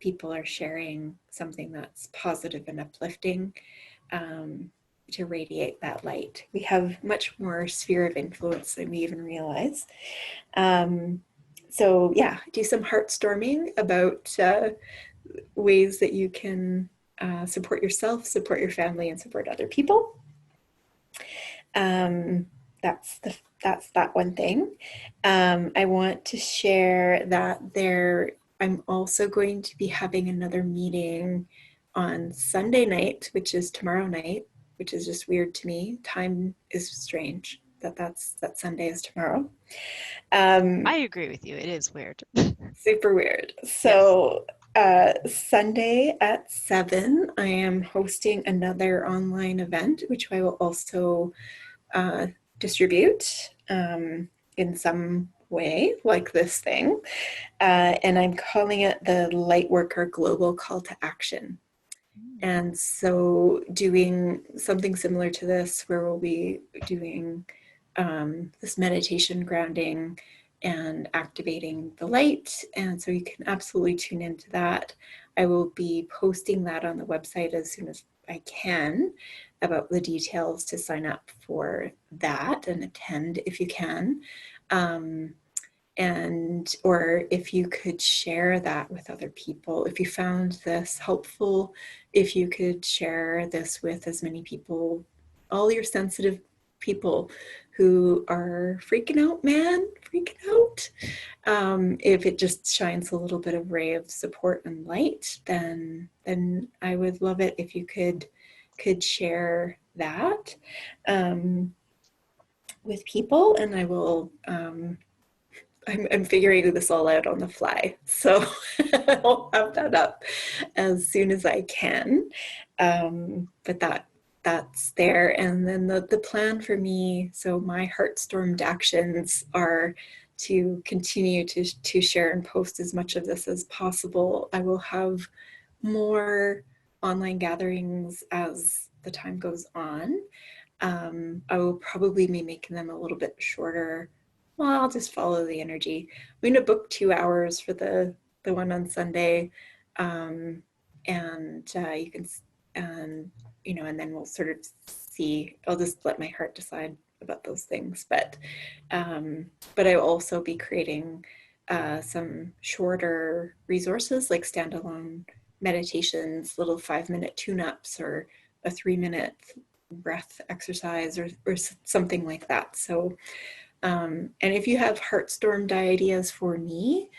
people are sharing something that's positive and uplifting. To radiate that light. We have much more sphere of influence than we even realize. So yeah, do some heart storming about ways that you can support yourself, support your family, and support other people. That's that one thing. I want to share that I'm also going to be having another meeting on Sunday night, which is tomorrow night, which is just weird to me. Time is strange that Sunday is tomorrow. I agree with you. It is weird. Super weird. So Sunday at 7, I am hosting another online event, which I will also distribute in some way, like this thing. And I'm calling it the Lightworker Global Call to Action. And so doing something similar to this, where we'll be doing this meditation grounding and activating the light. And so you can absolutely tune into that. I will be posting that on the website as soon as I can about the details to sign up for that and attend if you can. Or if you could share that with other people, if you found this helpful, if you could share this with as many people, all your sensitive people who are freaking out, if it just shines a little bit of ray of support and light, then I would love it if you could share that with people, and I will I'm figuring this all out on the fly, so I'll have that up as soon as I can. But that's there. And then the plan for me, so my heart-stormed actions are to continue to share and post as much of this as possible. I will have more online gatherings as the time goes on. I will probably be making them a little bit shorter. Well, I'll just follow the energy. I'm going to book 2 hours for the one on Sunday, and you can, and then we'll sort of see. I'll just let my heart decide those things. But I'll also be creating some shorter resources, like standalone meditations, little 5-minute tune-ups, or a 3-minute breath exercise, or something like that. So and if you have heart-stormed ideas for me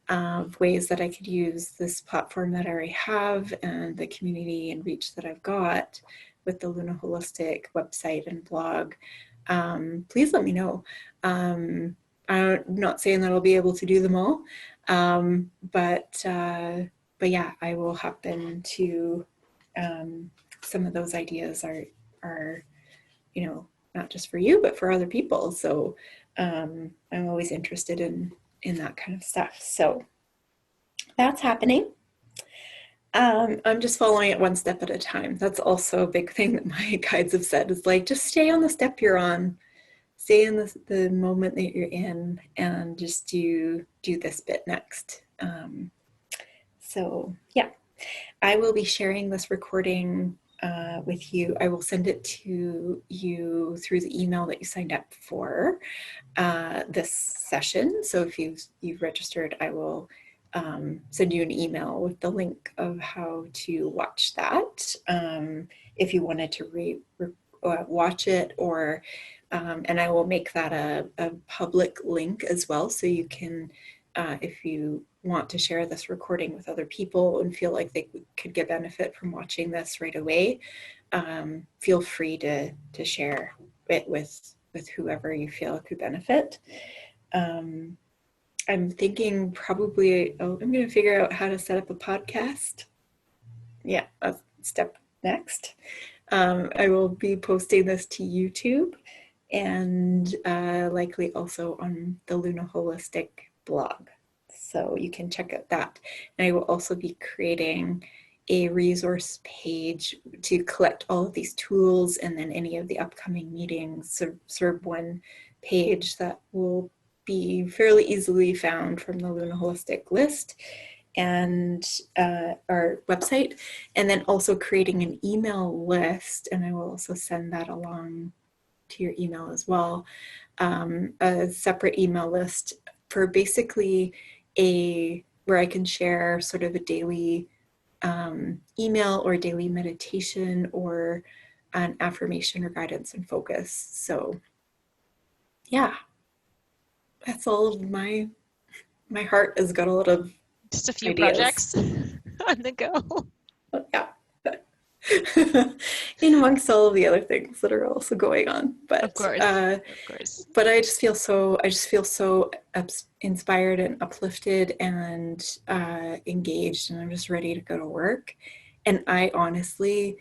of ways that I could use this platform that I already have and the community and reach that I've got with the LunaHolistic website and blog, please let me know. I'm not saying that I'll be able to do them all, but yeah, I will happen to. Some of those ideas are, you know, not just for you, but for other people. So I'm always interested in that kind of stuff. So that's happening. I'm just following it one step at a time. That's also a big thing that my guides have said, is like, just stay on the step you're on, stay in the moment that you're in, and just do this bit next. So yeah, I will be sharing this recording with you. I will send it to you through the email that you signed up for this session. So if you've registered, I will send you an email with the link of how to watch that. If you wanted to watch it, or and I will make that a public link as well, so you can, if you want to share this recording with other people and feel like they could get benefit from watching this right away, feel free to share it with whoever you feel could benefit. I'm thinking probably, I'm going to figure out how to set up a podcast. Yeah, a step next. I will be posting this to YouTube, and likely also on the LunaHolistic blog. So you can check out that. And I will also be creating a resource page to collect all of these tools, and then any of the upcoming meetings serve one page that will be fairly easily found from the LunaHolistic list and our website, and then also creating an email list, and I will also send that along to your email as well, a separate email list for basically where I can share sort of a daily email or daily meditation or an affirmation or guidance and focus. So yeah, that's all of my heart has got a lot of Just a few ideas. projects on the go. Yeah. In amongst all of the other things that are also going on, but of course. But I just feel so inspired and uplifted and engaged, and I'm just ready to go to work. And I honestly,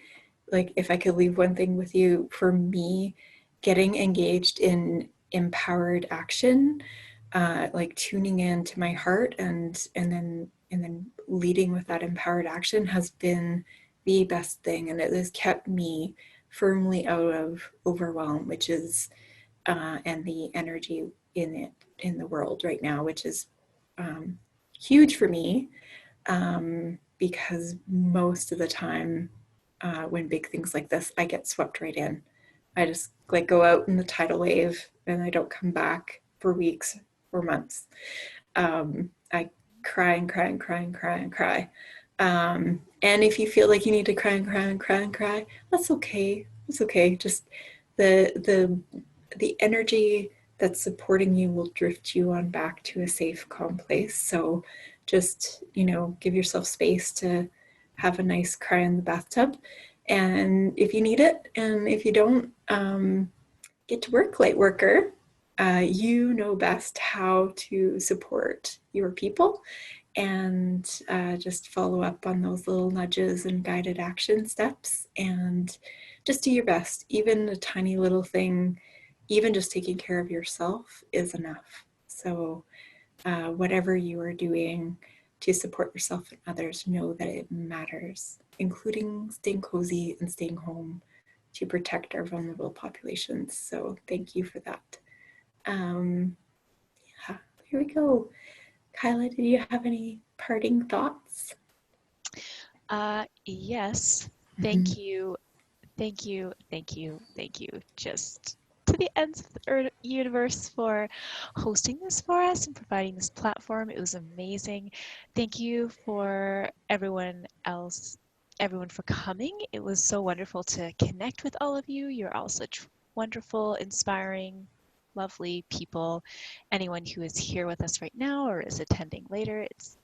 like, if I could leave one thing with you, for me, getting engaged in empowered action, like tuning in to my heart and then leading with that empowered action, has been the best thing, and it has kept me firmly out of overwhelm, which is and the energy in the world right now, which is huge for me, because most of the time when big things like this, I get swept right in. I just like go out in the tidal wave, and I don't come back for weeks or months. I cry and cry and cry and cry and cry. And if you feel like you need to cry and cry and cry and cry, that's okay. It's okay. Just the energy that's supporting you will drift you on back to a safe, calm place. So just, give yourself space to have a nice cry in the bathtub. And if you need it, and if you don't, get to work, light worker. You know best how to support your people, and just follow up on those little nudges and guided action steps, and just do your best. Even a tiny little thing, even just taking care of yourself, is enough. So whatever you are doing to support yourself and others, know that it matters, including staying cozy and staying home to protect our vulnerable populations. So thank you for that. Yeah, here we go. Kyla, did you have any parting thoughts? Yes. Thank you. Just to the ends of the universe for hosting this for us and providing this platform. It was amazing. Thank you for everyone for coming. It was so wonderful to connect with all of you. You're all such wonderful, inspiring, lovely people. Anyone who is here with us right now or is attending later, it's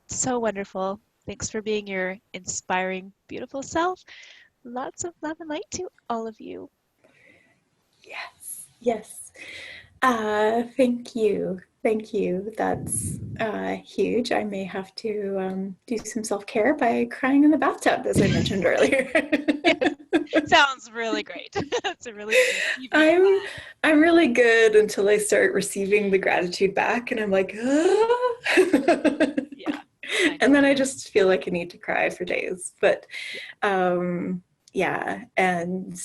so wonderful. Thanks for being your inspiring, beautiful self. Lots of love and light to all of you. Yes, yes. Thank you. Thank you. That's huge. I may have to do some self-care by crying in the bathtub, as I mentioned earlier. Sounds really great. That's a really great evening. I'm really good until I start receiving the gratitude back, and I'm like, ah. Yeah. And then I just feel like I need to cry for days. But yeah, and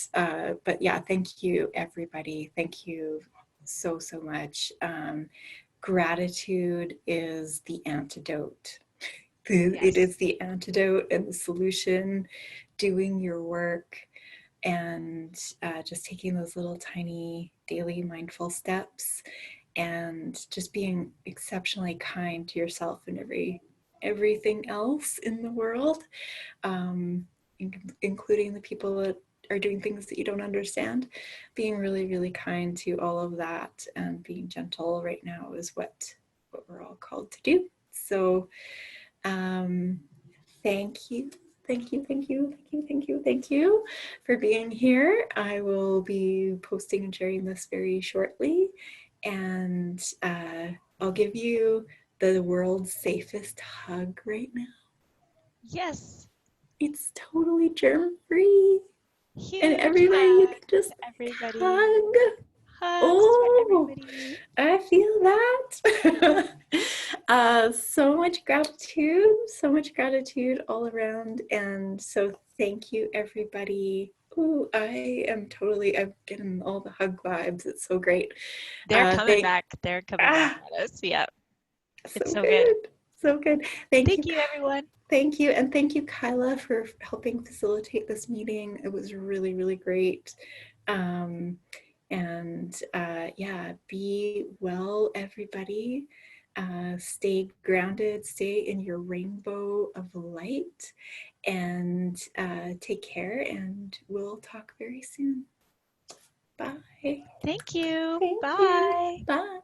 but yeah, thank you, everybody. Thank you so much. Gratitude is the antidote. It is the antidote and the solution. Doing your work and just taking those little tiny daily mindful steps and just being exceptionally kind to yourself and everything else in the world, including the people that are doing things that you don't understand. Being really kind to all of that and being gentle right now is what we're all called to do. So thank you for being here. I will be posting and sharing this very shortly, and I'll give you the world's safest hug right now. Yes. It's totally germ-free. Huge And everybody, you can just everybody. hug. Hugs for everybody. I feel that. So much gratitude all around. And so thank you, everybody. Ooh, I'm getting all the hug vibes. It's so great. They're coming back. They're coming back at us. Yeah. It's so good. So good. Thank you, everyone. Thank you. And thank you, Kyla, for helping facilitate this meeting. It was really great. Yeah, be well, everybody. Stay grounded, stay in your rainbow of light, and take care, and we'll talk very soon. Bye. Thank you. Thank Bye. you. Bye.